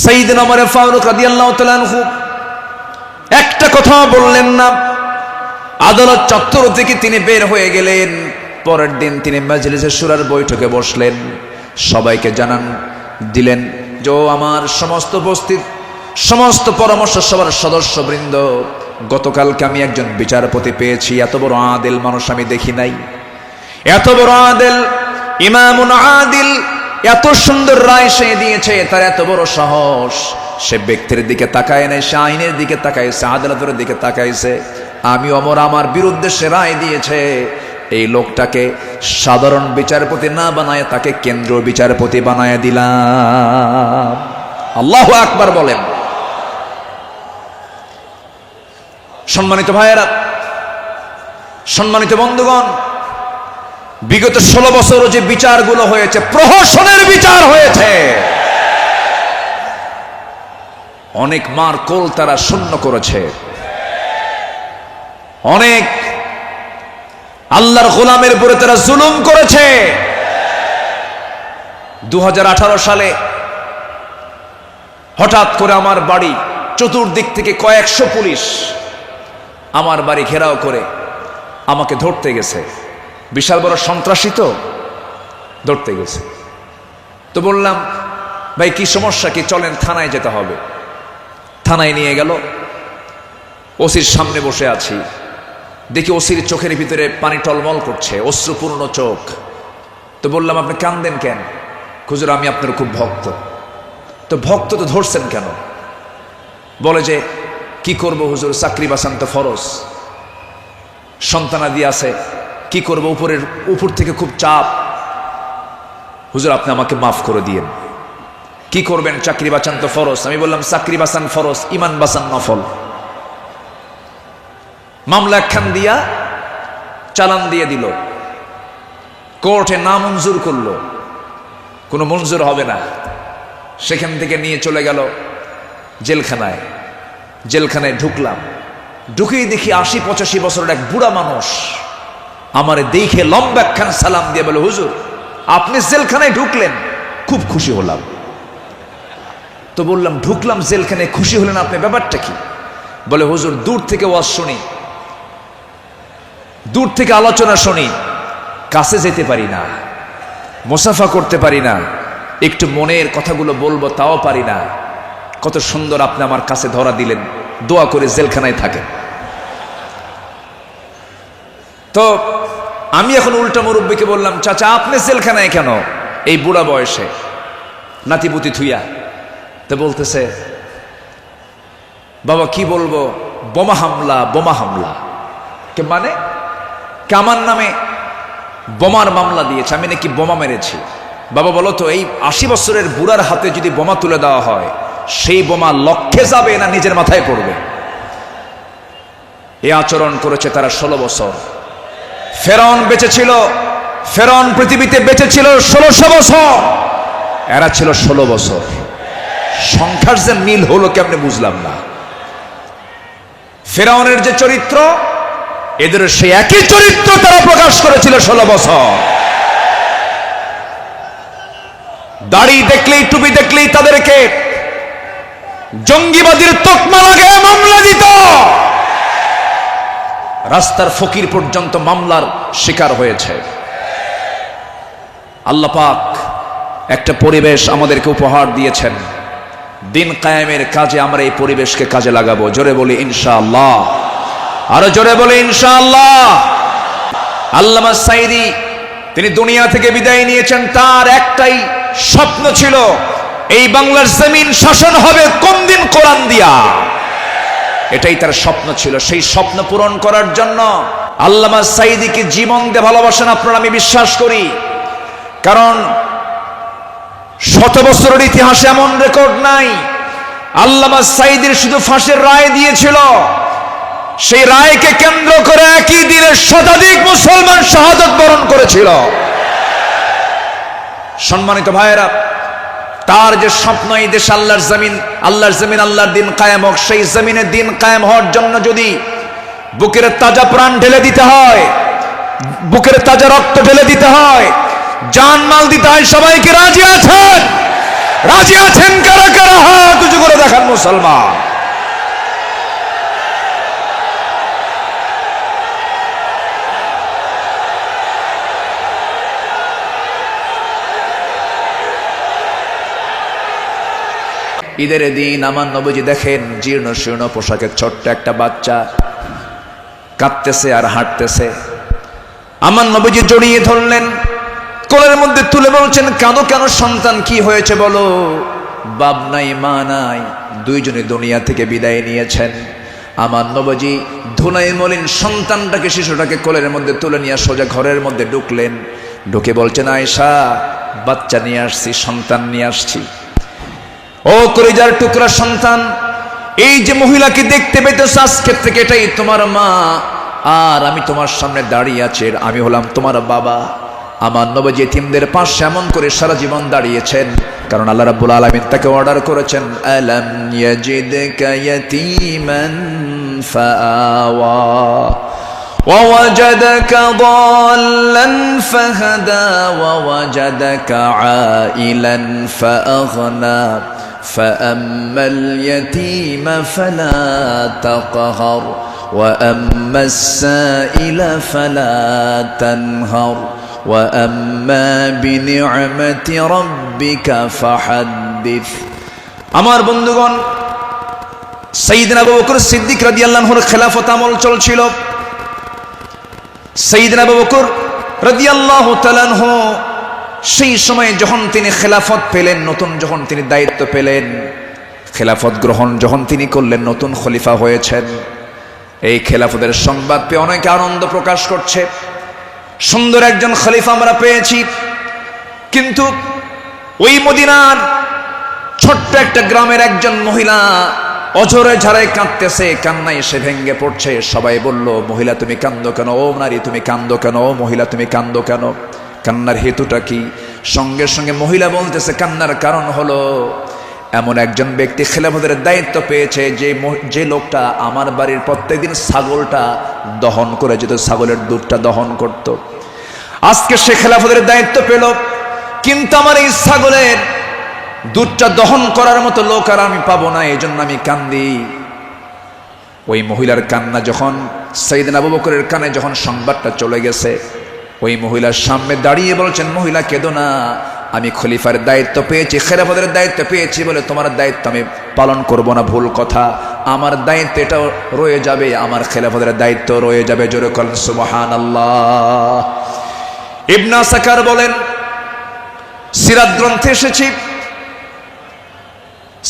সাইয়েদনা ওমর ফারুক রাদিয়াল্লাহু তাআলা আনহু একটা কথা বললেন না। আদালত চত্বর থেকে তিনি বের হয়ে গেলেন। পরের দিন তিনি মাজলিসে শুরার বৈঠকে বসলেন, সবাইকে জানান দিলেন যে, আমার সমস্ত উপস্থিত সমস্ত পরামর্শ সভার সদস্যবৃন্দ, গতকালকে আমি একজন বিচারপতি পেয়েছি, এত বড় আদিল মানুষ আমি দেখি নাই। এত বড় আদিল, ইমামুন আদিল, এত সুন্দর রায় সে দিয়েছে, তার এত বড় সাহস। সে ব্যক্তির দিকে তাকায় নাই, সে আইনের দিকে তাকাইছে, আদালতের দিকে তাকাইছে। আমি ওমর আমার বিরুদ্ধে সে রায় দিয়েছে, এই লোকটাকে সাধারণ বিচারপতি না বানায় তাকে কেন্দ্রীয় বিচারপতি বানায় দিলাম। আল্লাহু আকবার বলেন। সম্মানিত ভাইয়েরা, সম্মানিত বন্ধুগণ, বিগত 16 বছর যে বিচারগুলো হয়েছে, প্রহসনের বিচার হয়েছে। অনেক মার কোল তারা শূন্য করেছে, অনেক আল্লাহর গোলামের উপরে তারা জুলুম করেছে। 2018 সালে হঠাৎ করে আমার বাড়ি চতুর্দিক থেকে কয়েকশো পুলিশ আমার বাড়ি ঘেরাও করে আমাকে ধরতে গেছে। বিশাল বড় সন্ত্রাসী তো, ধরতে গেছে। তো বললাম, ভাই কি সমস্যা কি, চলেন থানায় যেতে হবে। থানায় নিয়ে গেল। ওসির সামনে বসে আছি, দেখি ওসির চোখের ভিতরে পানি টলমল করছে, অশ্রুপূর্ণ চোখ। তো বললাম, আপনি কান্দেন কেন? হুজুর, আমি আপনার খুব ভক্ত। তো ভক্ত তো ধরছেন কেন? বলে যে, কি করব হুজুর, চাকরি বাঁচান তো ফরজ, সন্তানাদি আছে, কি করব, উপর থেকে খুব চাপ। হুজুর, আপনি আমাকে মাফ করে দিয়েন। কি করবেন, চাকরি বাঁচান তো ফরজ। আমি বললাম, চাকরি বাঁচান ফরজ, ইমান বাঁচান নফল। মামলা একখান দিয়া চালান দিয়ে দিল, কোর্টে না মঞ্জুর করলো, কোনো মঞ্জুর হবে না। সেখান থেকে নিয়ে চলে গেল জেলখানায়। জেলখানায় ঢুকলাম, ঢুকেই দেখি 80-85 বছরের এক বুড়া মানুষ আমারে দেখে লম্বা একখান সালাম দিয়ে বলে, হুজুর আপনি জেলখানায় ঢুকলেন, খুব খুশি হলাম। তো বললাম, ঢুকলাম জেলখানায়, খুশি হলেন আপনি, ব্যাপারটা কি? বলে, হুজুর দূর থেকে ওয়াজ শুনি, দূর থেকে আলোচনা শুনি, কাছে যেতে পারি না, মুসাফা করতে পারি না, একটু মনের কথাগুলো বলবো তাও পারি না। কত সুন্দর আপনি আমার কাছে ধরা দিলেন, দোয়া করে জেলখানায় থাকেন। তো আমি এখন উল্টা মুরব্বীকে বললাম, চাচা আপনি জেলখানায় কেন এই বুড়া বয়সে, নাতিপুতি থুইয়া? তো বলতেছে, বাবা কি বলবো, বোমা হামলা, বোমা হামলা। কে মানে আমার নামে বোমার মামলা দিয়েছে, আমি নাকি বোমা মেরেছি। বাবা বলো তো, এই 80 বছরের বুড়ার হাতে যদি বোমা তুলে দেওয়া হয়, সেই বোমা লক্ষ্যে যাবে না নিজের মাথায় পড়বে? এই আচরণ করেছে তারা 16 বছর। ফেরাউন বেঁচে ছিল, ফেরাউন পৃথিবীতে বেঁচে ছিল 1600 বছর, এরা ছিল 16 বছর। সংখ্যার যে মিল হলো কেমনে বুঝলাম না। ফেরাউনের যে চরিত্র, এদের সেই একই চরিত্র তারা প্রকাশ করেছিল 16 বছর। দাড়ি দেখলেই, টুপি দেখলেই তাদেরকে জঙ্গিবাদীর তকমা লাগিয়ে মামলা দিত। রাস্তার ফকির পর্যন্ত মামলার শিকার হয়েছে। আল্লাহ পাক একটা পরিবেশ আমাদেরকে উপহার দিয়েছেন। দিন কায়েমের কাজে আমরা এই পরিবেশকে কাজে লাগাবো। জোরে বলি ইনশাআল্লাহ, আরো জোরে বলি ইনশাআল্লাহ। আল্লামা সাঈদী তিনি দুনিয়া থেকে বিদায় নিয়েছেন, তার একটাই স্বপ্ন ছিল, এই বাংলার জমিন শাসন হবে কোন দিন? কোরআন দিয়া। এটাই তার স্বপ্ন ছিল। সেই স্বপ্ন পূরণ করার জন্য আল্লামা সাঈদীকে জীবন দিয়ে ভালোবাসেন আপনারা, আমি বিশ্বাস করি। কারণ 100 বছরের ইতিহাসে এমন রেকর্ড নাই। আল্লামা সাঈদীর শুধু ফাঁসির রায় দিয়েছিল, সেই রায়কে কেন্দ্র করে একই দিনে শতাধিক মুসলমান শাহাদাত বরণ করেছিল। সম্মানিত ভাইয়েরা, তার যে স্বপ্ন এই দেশ আল্লাহর জমিন, আল্লাহর দিন কায়েম হোক, সেই জমিনে দিন কায়েম হওয়ার জন্য যদি বুকের তাজা প্রাণ ঢেলে দিতে হয়, বুকের তাজা রক্ত ঢেলে দিতে হয়, জান মাল দিতে হয়, সবাইকে রাজি আছেন? রাজি আছেন কারা কারা? হাত উঁচু করে দেখান মুসলমান। ঈদের দিন আমার নবীজি দেখেন জীর্ণ শীর্ণ পোশাকের ছোট্ট একটা বাচ্চা কাঁদতেছে আর হাঁটতেছে। আমার নবীজি জড়িয়ে ধরলেন, কোলের মধ্যে তুলে বলছেন, কাঁদো কেন সন্তান, কি হয়েছে বলো? বাপ নাই, মা নাই, দুইজনে দুনিয়া থেকে বিদায় নিয়েছেন। আমার নবীজি ধুলাই মলিন সন্তানটাকে, শিশুটাকে কোলের মধ্যে তুলে নিয়ে সোজা ঘরের মধ্যে ঢুকলেন। ঢুকে বলছেন, আয়েশা, বাচ্চা নিয়ে আসছি, সন্তান নিয়ে আসছি। ও কলিজার টুকরা সন্তান, এই যে মহিলাকে দেখতে পেতেছ, আজকে থেকে এটাই তোমার মা, আর আমি তোমার সামনে দাঁড়িয়ে আছি, আমি হলাম তোমার বাবা। আমার নবীজি এতিমদের পাশে এমন করে সারা জীবন দাঁড়িয়েছেন, কারণ আল্লাহ রাব্বুল আলামিন তাকে অর্ডার করেছেন, আলাম ইয়াজিদকা ইয়াতীমান ফাআওয়া ওয়া ওয়াজাদাকা দাল্লান ফাহাদা ওয়া ওয়াজাদাকা আইলান ফাআগনা فأما اليتيم فلا تقهر وأما السائل فلا تنهر وأما بنعمة ربك فحدث। আমার বন্ধুগণ, সাইয়েদনা আবু বকর সিদ্দিক রাদিয়াল্লাহু আনহুর খেলাফত আমল চলছিল। সাইয়েদনা আবু বকর রাদিয়াল্লাহু তাআলা আনহু সেই সময় যখন তিনি খেলাফত পেলেন, নতুন যখন তিনি দায়িত্ব পেলেন, খেলাফত গ্রহণ যখন তিনি করলেন, নতুন খলিফা হয়েছেন, এই খেলাফতের সংবাদ পেয়ে অনেকে আনন্দ প্রকাশ করছে। সুন্দর একজন খলিফা আমরা পেয়েছি। কিন্তু ওই মদিনার ছোট্ট একটা গ্রামের একজন মহিলা অঝরে ঝাড়ায় কাঁদতেছে, কান্নায় এসে ভেঙ্গে পড়ছে। সবাই বলল, মহিলা তুমি কান্দো কেন? ও নারী তুমি কান্দো কেন? ও মহিলা তুমি কান্দো কেন? কান্নার হেতুটা কি? সঙ্গে সঙ্গে মহিলা বলতেছে, কান্নার কারণ হলো এমন একজন ব্যক্তি খেলাফতের দায়িত্ব পেয়েছে, যে লোকটা আমার বাড়ির প্রত্যেকদিন ছাগলটা দহন করে যেত, ছাগলের দুধটা দহন করত। আজকে সে খেলাফতের দায়িত্ব পেল, কিন্তু আমার এই ছাগলের দুধটা দহন করার মতো লোক আর আমি পাবো না, এই জন্য আমি কান্দি। ওই মহিলার কান্না যখন সাইয়েদনা আবু বকরের কানে যখন সংবাদটা চলে গেছে, ওই মহিলার সামনে দাঁড়িয়ে বলছেন, মহিলা কেঁদো না, আমি খলিফার দায়িত্ব পেয়েছি, খেলাফতের দায়িত্ব পেয়েছি বলে তোমার দায়িত্ব আমি পালন করব না, ভুল কথা। আমার দায়িত্ব এটাও রয়ে যাবে, আমার খেলাফতের দায়িত্ব রয়ে যাবে। জোরে বলেন সুবহানাল্লাহ। ইবনে আসাকার বলেন, সিরাত গ্রন্থে এসেছে,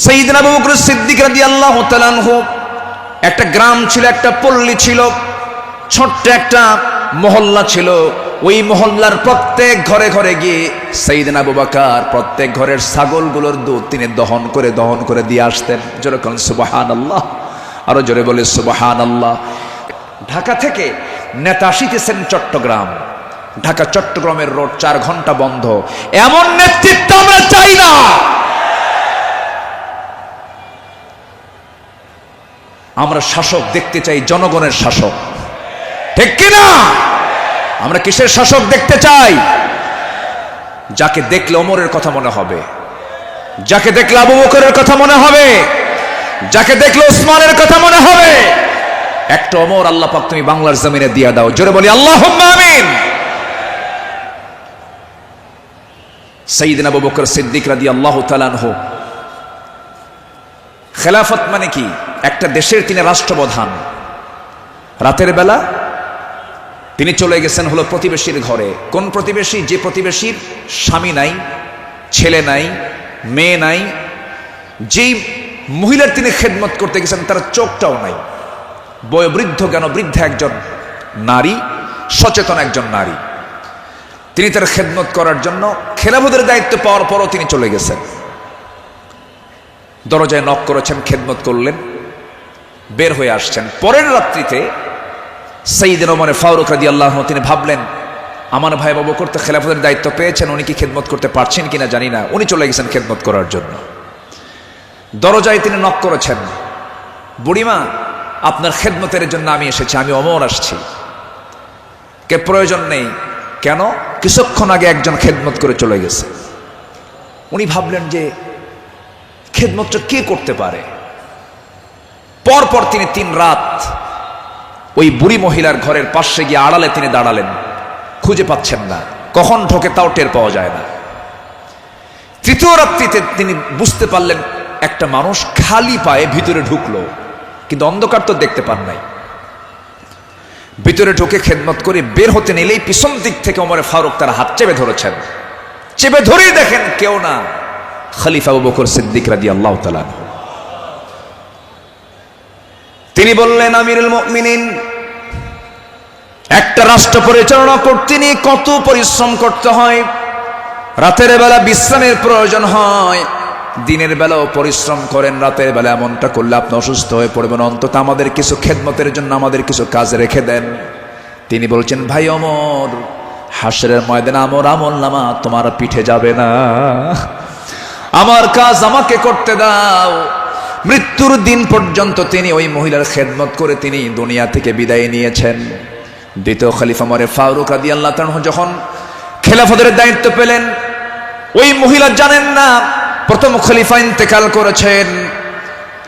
সাইয়েদনা আবু বকর সিদ্দিক রাদিয়াল্লাহু তাআলা আনহু একটা গ্রাম ছিল, একটা পল্লী ছিল, ছোট্ট একটা মহল্লা ছিল। ওই মহল্লার প্রত্যেক ঘরে ঘরে গিয়ে সাইয়েদনা আবু বকর প্রত্যেক ঘরের ছাগলগুলোর দুধ তিনি দহন করে দিয়ে আসতেন। জোরে বলেন সুবহানাল্লাহ, আরো জোরে বলে সুবহানাল্লাহ। ঢাকা থেকে নেতা আসিতেছেন চট্টগ্রাম, ঢাকা চট্টগ্রামের রোড 4 ঘন্টা বন্ধ। এমন নেতৃত্ব আমরা চাই না। আমরা শাসক দেখতে চাই, জনগণের শাসক, ঠিক কিনা? আমরা কিসের শাসক দেখতে চাই? যাকে দেখলে ওমরের কথা মনে হবে, যাকে দেখলে আবু বকরের কথা মনে হবে, যাকে দেখলে ওসমানের কথা মনে হবে। একটা ওমর আল্লাহ পাক তুমি বাংলার জমিনে দিয়া দাও। জোরে বলি আল্লাহুম্মা আমিন। সাইয়েদনা আবু বকর সিদ্দিক রাদিয়াল্লাহু তাআলা আনহু, খেলাফত মানে কি? একটা দেশের তিনি রাষ্ট্রপ্রধান। রাতের বেলা তিনি চলে গেছেন হলো প্রতিবেশীর ঘরে। কোন প্রতিবেশী? যে প্রতিবেশীর স্বামী নাই, ছেলে নাই, মেয়ে নাই। যেই মহিলার তিনি খেদমত করতে গেছেন তার চোখটাও নাই, বয়োবৃদ্ধ জ্ঞান বৃদ্ধ একজন নারী, সচেতন একজন নারী। তিনি তার খেদমত করার জন্য খেলাফতের দায়িত্ব পাওয়ার পরও তিনি চলে গেছেন। দরজায় নক করেছেন, খেদমত করলেন, বের হয়ে আসছেন। পরের রাত্রিতে সাইয়েদনা ওমর ফারুক রাদিয়াল্লাহু আনহু তিনি ভাবলেন, আমার ভাই আবু বকর তো খেলাফতের দায়িত্ব পেয়েছেন, উনি কি খেদমত করতে পারছেন কিনা জানি না। উনি চলে গেছেন খেদমত করার জন্য। দরজায় তিনি নক করেছেন, বুড়িমা আপনার খেদমতের জন্য আমি এসেছি, আমি ওমর আসছি। কে প্রয়োজন নেই। কেন? কিছুক্ষণ আগে একজন খেদমত করে চলে গেছে। উনি ভাবলেন যে খেদমতটা কে করতে পারে। পরপর তিনি 3 রাত ওই বুড়ি মহিলার ঘরের পাশে গিয়ে আড়ালে তিনি দাঁড়ালেন, খুঁজে পাচ্ছেন না, কখন ঢোকে তাও টের পাওয়া যায় না। তৃতীয় রাত্রিতে তিনি বুঝতে পারলেন একটা মানুষ খালি পায়ে ভিতরে ঢুকলো, কিন্তু অন্ধকার তো দেখতে পান নাই। ভিতরে ঢুকে খেদমত করে বের হতে নিলেই পিছন দিক থেকে ওমর ফারুক তার হাত চেপে ধরেছেন। চেপে ধরেই দেখেন কেউ না, খলিফা আবু বকর সিদ্দিক রাদিয়াল্লাহু তাআলা। তিনি বললেন, আমিরুল মুমিনিন, একটা রাষ্ট্র পরিচালনা করতে নিয়ে কত পরিশ্রম করতে হয়। রাতের বেলা বিশ্রামের প্রয়োজন হয়, দিনের বেলাও পরিশ্রম করেন, রাতের বেলা এমনটা করলে আপনি অসুস্থ হয়ে পড়বেন। অন্তত আমাদের কিছু খেদমতের জন্য আমাদের কিছু কাজ রেখে দেন। তিনি বলছেন, ভাই ওমর, হাসরের ময়দানে আমার আমলনামা তোমার পিঠে যাবে না, আমার কাজ আমাকে করতে দাও। মৃত্যুর দিন পর্যন্ত তিনি ওই মহিলার খেদমত করে তিনি দুনিয়া থেকে বিদায় নিয়েছেন। দ্বিতীয় খলিফা ওমর ফারুক রাদিয়াল্লাহু তাআলা যখন খেলাফতের দায়িত্ব পেলেন, ওই মহিলা জানেন না প্রথম খলিফা ইন্তেকাল করেছেন।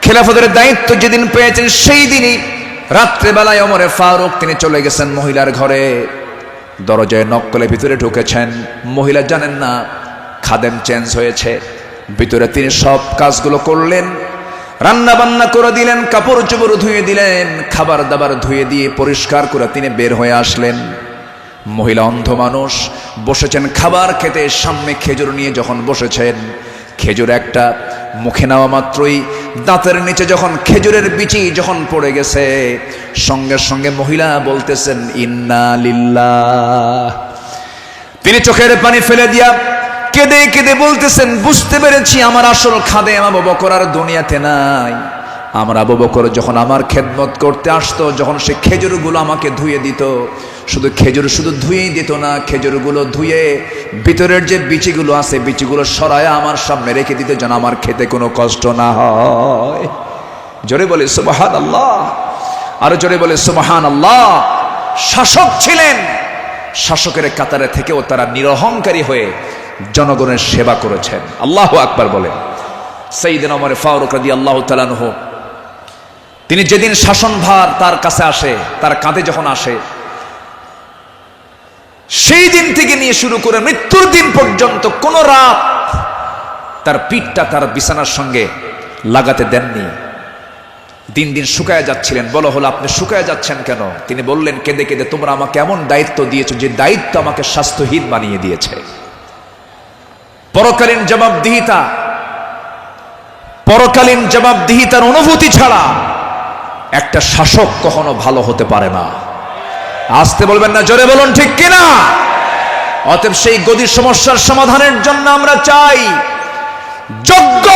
খেলাফতের দায়িত্ব যেদিন পেয়েছেন সেই দিনই রাত্রেবেলায় ওমর ফারুক তিনি চলে গেছেন মহিলার ঘরে। দরজায় নক করে ভিতরে ঢুকেছেন। মহিলা জানেন না খাদেম চেঞ্জ হয়েছে। ভিতরে তিনি সব কাজগুলো করলেন, রান্না বান্না করে দিলেন, কাপড় চোপড় ধুয়ে দিলেন, খাবার দাবার ধুয়ে দিয়ে পরিষ্কার করে তিনি বের হয়ে আসলেন। মহিলা অন্ধ মানুষ, বসেছেন খাবার খেতে, সামনে খেজুর নিয়ে যখন বসেছেন, খেজুর একটা মুখে নেওয়া মাত্রই দাঁতের নিচে যখন খেজুরের বিচি যখন পড়ে গেছে, সঙ্গে সঙ্গে মহিলা বলতেছেন ইন্না লিল্লাহ। তিনি চোখের পানি ফেলে দিয়া কেঁদে কেঁদে বলতেছেন, বুঝতে পেরেছি আমার আসল খাদেম আবু বকর আর দুনিয়াতে নাই। আমার আবু বকর যখন আমার খেদমত করতে আসতো, যখন সে খেজুরগুলো আমাকে ধুয়ে দিত, শুধু খেজুর শুধু ধুয়েই দিত না, খেজুরগুলো ধুয়ে ভিতরের যে বিচিগুলো আছে বিচিগুলো সরায় আমার সামনে রেখে দিত, যেন আমার খেতে কোনো কষ্ট না হয়। জোরে বলে সুবহানাল্লাহ, আরো জোরে বলে সুবহানাল্লাহ। শাসক ছিলেন, শাসকের কাতারে থেকেও তারা নিরহংকারী হয়ে জনগণের সেবা করেছেন। আল্লাহু আকবার বলেন। সাইয়েদনা ওমর ফারুক রাদিয়াল্লাহু তাআলা আনহু তিনি যেদিন শাসনভার তার কাছে আসে, তার কাঁধে যখন আসে, সেই দিন থেকে নিয়ে শুরু করে মৃত্যুর দিন পর্যন্ত কোন রাত তার পিঠটা তার বিছানার সঙ্গে লাগাতে দেননি। দিন দিন শুকায় যাচ্ছিলেন। বলা হলো, আপনি শুকায় যাচ্ছেন কেন? তিনি বললেন কেঁদে কেঁদে, তোমরা আমাকে এমন দায়িত্ব দিয়েছো যে দায়িত্ব আমাকে স্বাস্থ্যহীন বানিয়ে দিয়েছে। পরকালীন জবাবদিহিতার অনুভূতি ছাড়া একটা শাসক কখনো ভালো হতে পারে না। আসতে বলবেন না, জোরে বলুন ঠিক কিনা। অতএব সেই গদির সমস্যার সমাধানের জন্য আমরা চাই যোগ্য,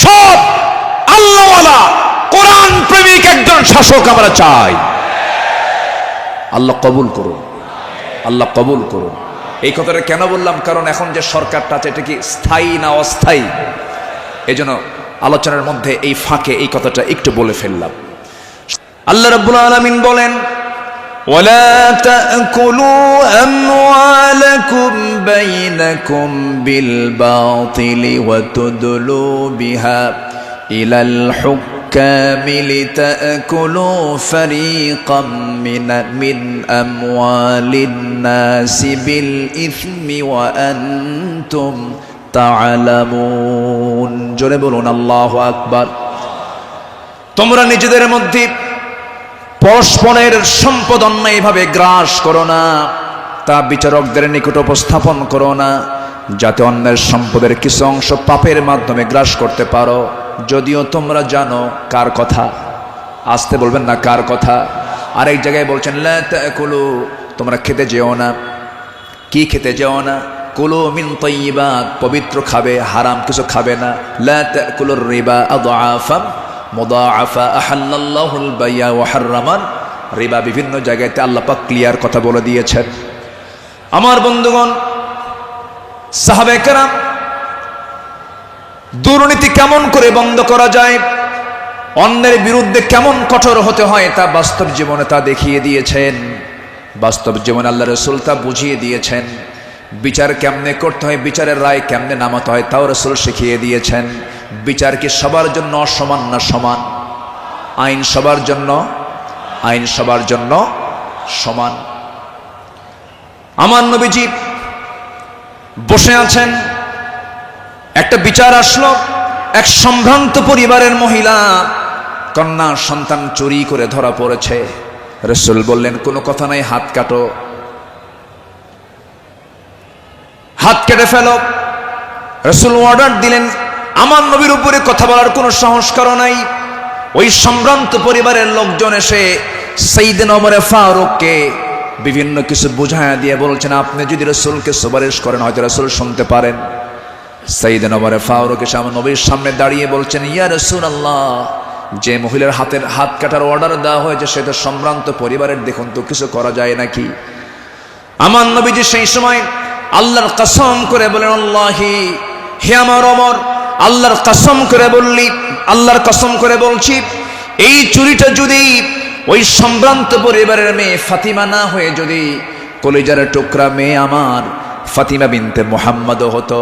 সৎ, আল্লাহওয়ালা, কোরআন প্রেমিক একজন শাসক আমরা চাই। আল্লাহ কবুল করুন, আল্লাহ কবুল করুন। এই কথাটা কেন বললাম? কারণ এখন যে সরকারটা আছে এটা কি স্থায়ী না অস্থায়ী? এই জন্য আলোচনার মধ্যে এই ফাঁকে এই কথাটা একটু বলে ফেললাম। আল্লাহ রাব্বুল আলামিন বলেন, ওয়ালা তাকুলু আমওয়ালাকুম বাইনাকুম বিল বাতিলি ওয়া তুদলু বিহা ইলাল হুক্কামি লিতাকুলু ফারীকাম মিন আমওয়ালিন নাসি বিল ইসমি ওয়া আনতুম তা'লামুন। জোরে বলুন আল্লাহু আকবার। তোমরা নিজেদের মধ্যে পরস্পরের সম্পদ অন্যায়ভাবে গ্রাস করো না, তা বিচারকদের নিকট উপস্থাপন করো না, যাতে অন্যের সম্পদের কিছু অংশ পাপের মাধ্যমে গ্রাস করতে পারো, যদিও তোমরা জানো কার কথা। আসতে বলবেন না, কার কথা। আরেক জায়গায় বলছেন, লা তাকুলু, তোমরা খেতে যেও না। কি খেতে যেও না? কুলু মিন তাইয়্যিবাত, পবিত্র খাবে, হারাম কিছু খাবে না। লা তাকুলুর রিবা আদআফাম মুদাআফা আহাল্লাল্লাহুল বাইয়া ওয়া হাররামান রিবা। বিভিন্ন জায়গাতে আল্লাহ পাক ক্লিয়ার কথা বলে দিয়েছেন। আমার বন্ধুগণ, সাহাবায়ে কেরাম দুর্নীতি কেমন করে বন্ধ করা যায়, অন্যের বিরুদ্ধে কেমন কঠোর হতে হয়, তা বাস্তব জীবনে তা দেখিয়ে দিয়েছেন। বাস্তব জীবনে আল্লাহ রাসূল তা বুঝিয়ে দিয়েছেন। বিচার কেমনে করতে হয়, বিচারের রায় কেমনে নামাতে হয়, তাও রাসূল শিখিয়ে দিয়েছেন। বিচার কি সবার জন্য সমান না সমান? আইন সবার জন্য, আইন সবার জন্য সমান। আমার নবীজি বসে আছেন, একটা বিচার আসলো। এক সম্ভ্রান্ত পরিবারের মহিলা কন্যা সন্তান চুরি করে ধরা পড়েছে। রাসূল বললেন, কোনো কথা নাই, হাত কাটো, হাত কেটে ফেলো। রাসূল অর্ডার দিলেন। আমার নবীর উপরে কথা বলার কোনো সাহস কারো নাই। ওই সম্ভ্রান্ত পরিবারের লোকজন এসে সাইয়েদনা ওমর ফারুককে বিভিন্ন কিছু বুঝায়া দিয়ে বলছেন, আপনি যদি রাসূলকে সুপারিশ করেন হয়তো রাসূল শুনতে পারেন। সাইয়েদনা ওমর ফারুক এসে আমার নবীর সামনে দাঁড়িয়ে বলছেন, ইয়া রাসূলুল্লাহ, যে মহিলার হাত কাটার অর্ডার দেওয়া হয়েছে সে তো সম্ভ্রান্ত পরিবারের, দেখুন তো কিছু করা যায় নাকি? আমার নবীজি সেই সময় আল্লাহর কসম করে বলেন, আল্লাহি, হে আমার ওমর, আল্লাহর কসম করে বললি, আল্লাহর কসম করে বলছি, এই চুরিটা যদি ওই সম্ভ্রান্ত পরিবারের মেয়ে ফাতিমা না হয়ে যদি কলিজার টুকরা মেয়ে আমার ফাতিমা বিনতে মুহাম্মদ হতো,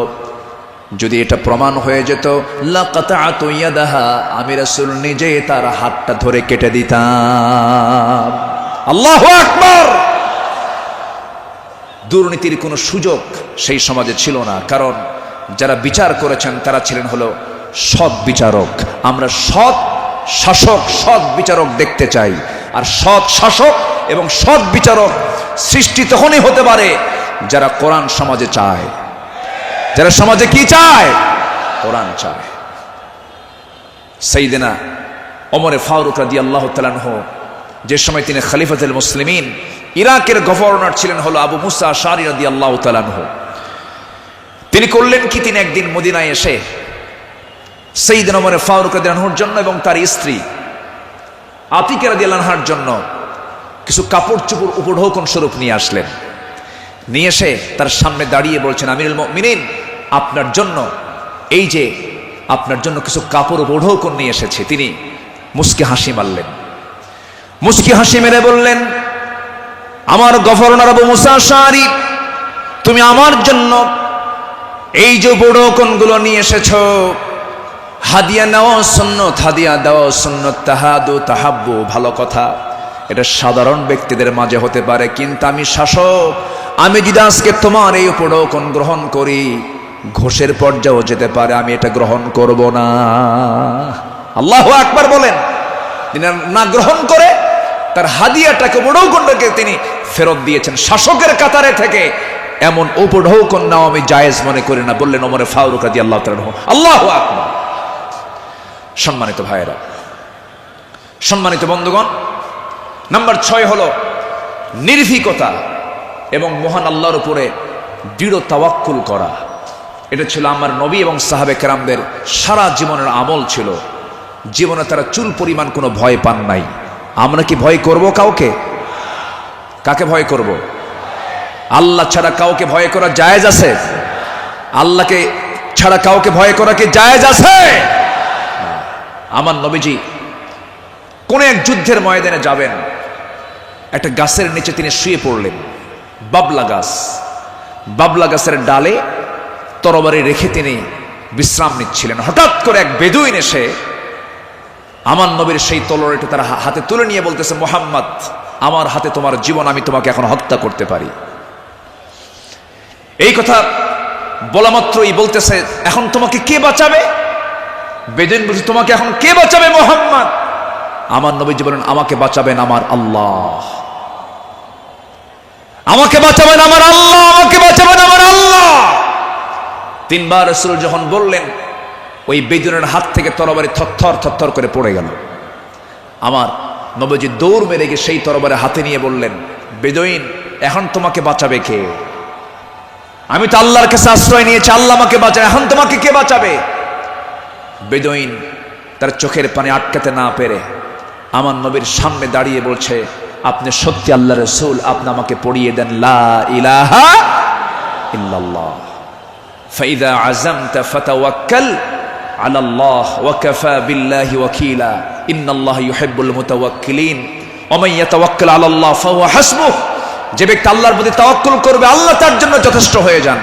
যদি এটা প্রমাণ হয়ে যেত, লাকাতাতু ইয়াদাহা, আমি রাসূল নিজে তার হাতটা ধরে কেটে দিতাম। আল্লাহু আকবার। দুর্নীতির কোনো সুযোগ সেই সমাজে ছিল না, কারণ যারা বিচার করেছেন তারা ছিলেন হলো সৎ বিচারক। আমরা সৎ শাসক, সৎ বিচারক দেখতে চাই। আর সৎ শাসক এবং সৎ বিচারক সৃষ্টি তখনই হতে পারে যারা কোরআন সমাজে চায়। যারা সমাজে কি চায়? কোরআন চায়। সাইয়েদনা ওমর ফারুক রাদিয়াল্লাহু তাআলা আনহু, যে সময় তিনি খলিফাতুল মুসলিমিন, ইরাকের গভর্নর ছিলেন হলো আবু মুসা আশআরী রাদিয়াল্লাহু তাআলা আনহু। তিনি করলেন কি, তিনি একদিন মদিনায় এসে সাইয়েদনা ওমর ফারুক রাদিয়াল্লাহু আনহুর জন্য এবং তার স্ত্রী আতিকা রাদিয়াল্লাহু আনহার জন্য কিছু কাপড় চোপড় উপঢৌকন স্বরূপ নিয়ে আসলেন। নিয়ে এসে তার সামনে দাঁড়িয়ে বলছেন, আমিরুল মুমিনিন, আপনার জন্য এই যে আপনার জন্য কিছু কাপড় উপঢৌকন নিয়ে এসেছে। তিনি মুস্কি হাসি মারলেন। মুস্কি হাসি মেরে বললেন, আমার গভর্নর আবু মুসা আশআরী, তুমি আমার জন্য এই যে উপঢৌকনগুলো নিয়ে এসেছো, হাদিয়া নেওয়া সুন্নত, হাদিয়া দেওয়া সুন্নত, তাহাদু তাহাব্বু, ভালো কথা, এটা সাধারণ ব্যক্তিদের মাঝে হতে পারে, কিন্তু আমি শাসক, আমি যদি আজকে তোমার এই উপঢৌকন গ্রহণ করি ঘোষের পর্যায়েও যেতে পারে, আমি এটা গ্রহণ করব না। আল্লাহু আকবার বলেন। তিনি না গ্রহণ করে তার হাদিয়াটাকে, উপঢৌকনটাকে তিনি ফেরত দিয়েছেন। শাসকের কাতারে থেকে এমন উপঢৌকন নাও আমি জায়েজ মনে করি না, বললেন ওমর ফারুক রাদিয়াল্লাহু তাআলা আনহু। আল্লাহু আকবার। সম্মানিত ভাইয়েরা, সম্মানিত বন্ধুগণ, নাম্বার 6 হলো নির্ভীকতা এবং মহান আল্লাহর উপরে দৃঢ় তাওয়াক্কুল করা। এটা ছিল আমার নবী এবং সাহাবে কেরামদের সারা জীবনের আমল ছিল। জীবনে তারা চুল পরিমাণ কোনো ভয় পান নাই। আমরা কি ভয় করব কাউকে? কাকে ভয় করব? আল্লাহ ছাড়া কাউকে ভয় করা জায়েজ আছে? আল্লাহকে ছাড়া কাউকে ভয় করা কি জায়েজ আছে? আমার নবীজি কোন এক যুদ্ধের ময়দানে যাবেন, একটা গাছের নিচে তিনি শুয়ে পড়লেন। বাবলা গাছ, বাবলা গাছের ডালে তরবারি রেখে তিনি বিশ্রাম নিচ্ছিলেন। হঠাৎ করে এক বেদুইন এসে আমার নবীর সেই তলোয়ারটা তার হাতে তুলে নিয়ে বলতেছে, মুহাম্মদ, আমার হাতে তোমার জীবন, আমি তোমাকে এখন হত্যা করতে পারি। এই কথা বলা মাত্রই বলতেছে, এখন তোমাকে কে বাঁচাবে? বেদুইন বলছে, তোমাকে এখন কে বাঁচাবে মুহাম্মদ? আমার নবীজি বলেন, আমাকে বাঁচাবেন আমার আল্লাহ, আমাকে বাঁচাবেন আমার আল্লাহ, আমাকে বাঁচাবেন আমার আল্লাহ। 3 বার রাসূল যখন বললেন, ওই বেদুইনের হাত থেকে তরবারি থরথর থরথর করে পড়ে গেল। আমার নবীজি দৌড় মেরে গিয়ে সেই তরবারি হাতে নিয়ে বললেন, বেদুইন, এখন তোমাকে বাঁচাবে কে? আমি তো আল্লাহর কাছে আশ্রয় নিয়েছি, আল্লাহ আমাকে বাঁচাবে, এখন তোমাকে কে বাঁচাবে? বেদুইন তার চোখের পানি আটকাতে না পেরে আমার নবীর সামনে দাঁড়িয়ে বলছে, আপনি সত্যি আল্লাহর রাসূল, আপনি আমাকে পড়িয়ে দেন লা ইলাহা ইল্লাল্লাহ, ফাইদা আযামতা ফাতাওয়াক্কাল আলাল্লাহ ওয়া কাফা বিল্লাহি ওয়াকিলা, ইন্নাল্লাহা ইউহিব্বুল মুতাওয়াক্কিলিন ওয়া মান ইয়াতাওয়াক্কাল আলাল্লাহ ফাহুয়া হাসবুহ। যে ব্যক্তি আল্লাহর প্রতি তাওয়াক্কুল করবে, আল্লাহ তার জন্য যথেষ্ট হয়ে যান।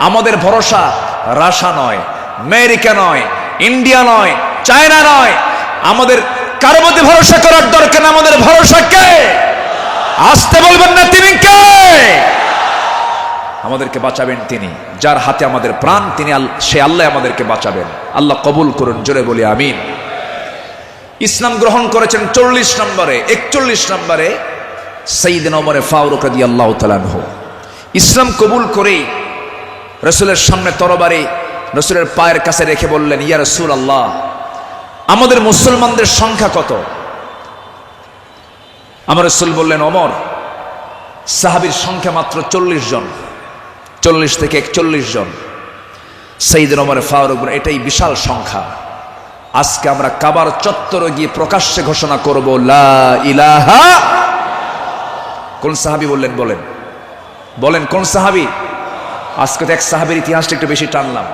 আমাদের ভরসা রাশিয়া নয়, আমেরিকা নয়, ইন্ডিয়া নয়, চায়না নয়। আমাদের কারো মধ্যে ভরসা করার দরকার না। আমাদের ভরসা কে? আসতে বলবেন না, তিনি কে? আমাদেরকে বাঁচাবেন তিনি, যার হাতে আমাদের প্রাণ, তিনি সে আল্লাহ আমাদেরকে বাঁচাবেন। আল্লাহ কবুল করুন, জোরে বলি আমিন। ইসলাম গ্রহণ করেছেন 40 নম্বরে, 41 নম্বরে সাইয়েদনা ওমর ফারুক রাদিয়াল্লাহু তাআলা আনহু। ইসলাম কবুল করেই রাসূলের সামনে তরবারি রাসূলের পায়ের কাছে রেখে বললেন, ইয়া রাসূলুল্লাহ, আমাদের মুসলমানদের সংখ্যা কত? আমার রাসূল বললেন, ওমর, সাহাবীর সংখ্যা মাত্র 40 জন, 40 থেকে 41 জন। সাইয়েদনা ওমর ফারুক বলেন, এটাই বিশাল সংখ্যা। আজকে আমরা কাবার চত্বরে গিয়ে প্রকাশ্যে ঘোষণা করব লা ইলাহা। কোন সাহাবী বললেন? বলেন বলেন, কোন সাহাবী? আজকে তো এক সাহাবীর ইতিহাসটা একটু বেশি টানলাম,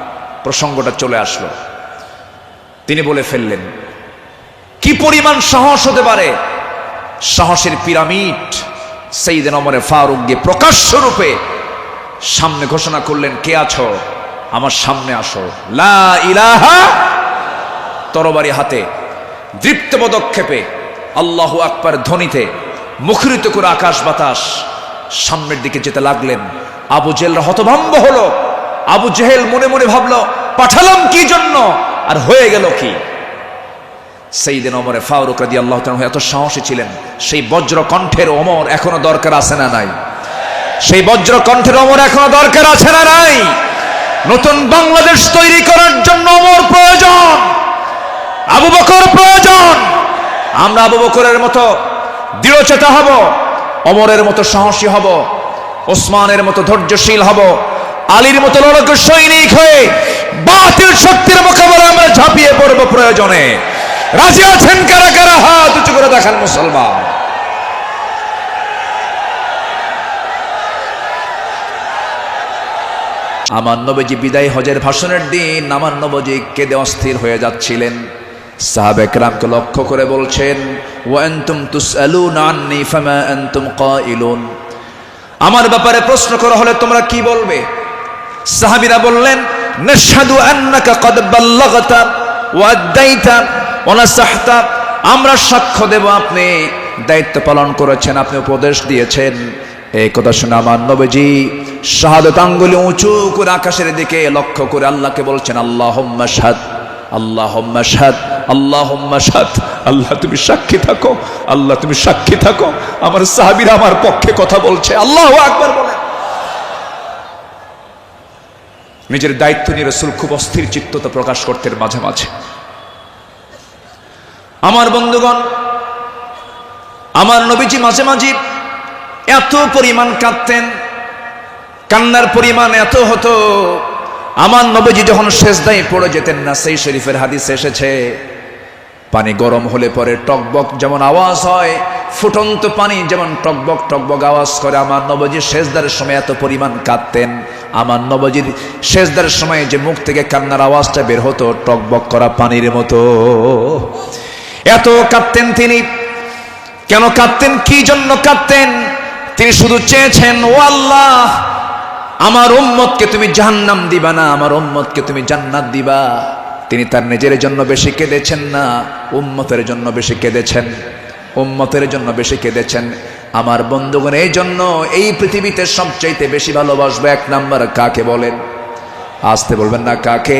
প্রসঙ্গটা চলে আসলো। তিনি বলে ফেললেন, কি পরিমাণ সাহস হতে পারে! সাহসের পিরামিড সাইয়েদনা ওমর ফারুক গিয়ে প্রকাশ্য রূপে সামনে ঘোষণা করলেন, কে আছো? আমার সামনে আসো, লা ইলাহা। তরবারি হাতে দৃপ্ত পদক্ষেপে আল্লাহু আকবার ধ্বনিতে মুখরিত করে আকাশ বাতাস সামনের দিকে যেতে লাগলেন। আবু জেহেলরা হতভম্ব হলো। আবু জেহেল মনে মনে ভাবলো, পাঠালাম কি জন্য, আর হয়ে গেল কি? সাইয়েদনা ওমর ফারুক রাদিয়াল্লাহু তাআলা এত সাহসী ছিলেন, সেই বজ্র কণ্ঠের ওমর এখনো দরকার আছে না নাই? সেই বজ্র কণ্ঠের ওমর এখনো দরকার আছে না নাই? নতুন বাংলাদেশ তৈরি করার জন্য ওমর প্রয়োজন, আবু বকর প্রয়োজন। আমরা আবু বকরের মতো দৃঢ়চেতা হব, ওমরের মতো সাহসী হব, ওসমানের মতো ধৈর্যশীল হব, আলীর মতো লড়াকু সৈনিক হয়ে বাতিল শক্তির মোকাবেলা আমরা ঝাঁপিয়ে পড়ব প্রয়োজনে। রাজি আছেন কারা কারা? হাত উঁচু করে দেখান মুসলমান। আমার নবীজি বিদায় হজের ভাষণের দিন আমার নবীজি কেঁদে অস্থির হয়ে যাচ্ছিলেন। সাহাবে কেরামকে লক্ষ্য করে বলছেন, ওয়া আনতুম তুসআলুনা আন্নী ফামা আনতুম কাইলুন। আমার ব্যাপারে প্রশ্ন করা হলে তোমরা কি বলবে? সাহাবীরা বললেন, নাশহাদু আন্নাকা ক্বাদ বাল্লাগতা ওয়া আদাইতা ওয়া নাসাহতা। আমরা সাক্ষ্য দেব আপনি দায়িত্ব পালন করেছেন, আপনি উপদেশ দিয়েছেন। এই কথা শুনে আমার নবীজি শাহাদাত আঙ্গুলি উঁচু করে আকাশের দিকে লক্ষ্য করে আল্লাহকে বলছেন, আল্লাহুম্মা শাহাদ, আল্লাহুম্মা শাহাদ, আল্লাহুম্মা শাহাদ। আল্লাহ তুমি সাক্ষী থাকো, আল্লাহ তুমি সাক্ষী থাকো, আমার সাহাবীরা আমার পক্ষে কথা বলছে। আল্লাহু আকবার বলেন। নিজের দায়িত্ব নিয়ে রাসূল খুব অস্থির চিত্ততা প্রকাশ করতেন মাঝে মাঝে। আমার বন্ধুগণ, আমার নবীজি মাঝে মাঝে এত পরিমাণ কাঁদতেন, কান্নার পরিমাণ এত হতো, আমার নবীজি যখন সেজদায় পড়ে যেতেন না, সেই শরীফের হাদিসে এসেছে পানি গরম হলে পরে টকবক যেমন আওয়াজ হয়, ফুটন্ত পানি যেমন টকবক টকবক আওয়াজ করে, আমার নবীজি সেজদার সময় এত পরিমাণ কাঁদতেন। আমার নবীজির সেজদার সময় যে মুখ থেকে কান্নার আওয়াজটা বের হতো টকবক করা পানির মতো, এত কাঁদতেন তিনি। কেন কাঁদতেন, কি জন্য কাঁদতেন? তিনি শুধু চেয়েছেন, ও আল্লাহ, আমার উম্মতকে তুমি জাহান্নাম দিবা না, আমার উম্মতকে তুমি জান্নাত দিবা। তিনি তার নিজের জন্য বেশি কেঁদেছেন না, উম্মতের জন্য বেশি কেঁদেছেন, উম্মতের জন্য বেশি কেঁদেছেন। আমার বন্ধুগণ, এই জন্য এই পৃথিবীতে সবচাইতে বেশি ভালোবাসবো এক নাম্বার কাকে বলেন? আসতে বলবেন না কাকে?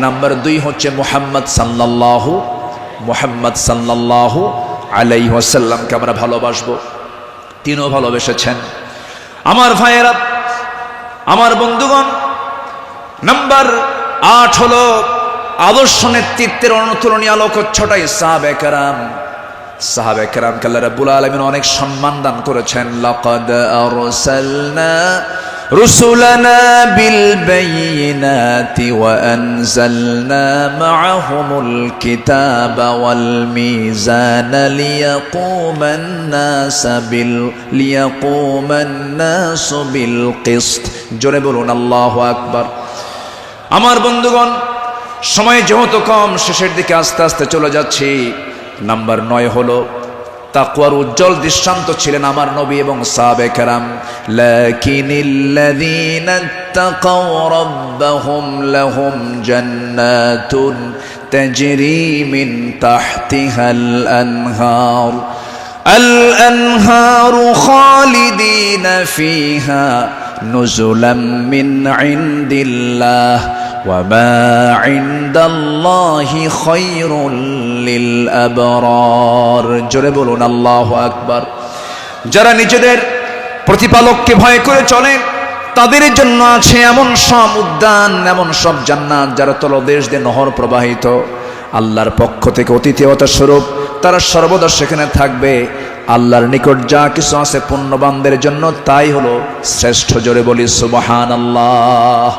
নাম্বার 2 হচ্ছে মুহাম্মদ সাল্লাল্লাহু আলাইহি ওয়াসাল্লামকে আমরা ভালোবাসবো। তিনিও ভালোবেসেছেন। আমার ভাইয়েরা, আমার বন্ধুগণ, নাম্বার 8 হলো আদর্শ নেতৃত্বের অনুতুলনীয় আলোক ছটাই সাহাবায়ে কেরাম। সাহাবায়ে কেরামকে আল্লাহ রাব্বুল আলামিন অনেক সম্মান দান করেছেন। লাকাদ আরসালনা রুসুলানা বিল বায়িনাতি ওয়া আনজালনা মাআহুমুল কিতাবা ওয়াল মিজানা লিয়াকুমান নাসু বিল কিসত। জোরে বলুন আল্লাহু আকবার। আমার বন্ধুগণ, সময় যেহেতু কম, শেষের দিকে আস্তে আস্তে চলে যাচ্ছি। নাম্বার 9 হলো তাকওয়ার উজ্জ্বল দৃষ্টান্ত ছিলেন আমার নবী এবং সাহাবায়ে কেরাম। লাকিনিল্লাযীনা তাকাও রাব্বাহুম লাহুম জান্নাতুন তাজরি মিন তাহতিহাল আনহার আল-আনহারু খালিদিনা ফিহা নুজুলাম মিন ইনদিল্লাহ ওয়া মা ইনদাল্লাহি খায়রুল লিল আবরার। জোরে বলুন আল্লাহু আকবার। যারা নিজেদের প্রতিপালককে ভয় করে চলে, তাদের জন্য আছে এমন সব উদ্যান, এমন সব জান্নাত যার তলদেশ দিয়ে নহর প্রবাহিত। আল্লাহর পক্ষ থেকে অতিথিয়তা স্বরূপ তারা সর্বদা সেখানে থাকবে। আল্লাহর নিকট যা কিছু আছে পুণ্যবানদের জন্য তাই হলো শ্রেষ্ঠ। জোরে বলি সুবহানাল্লাহ।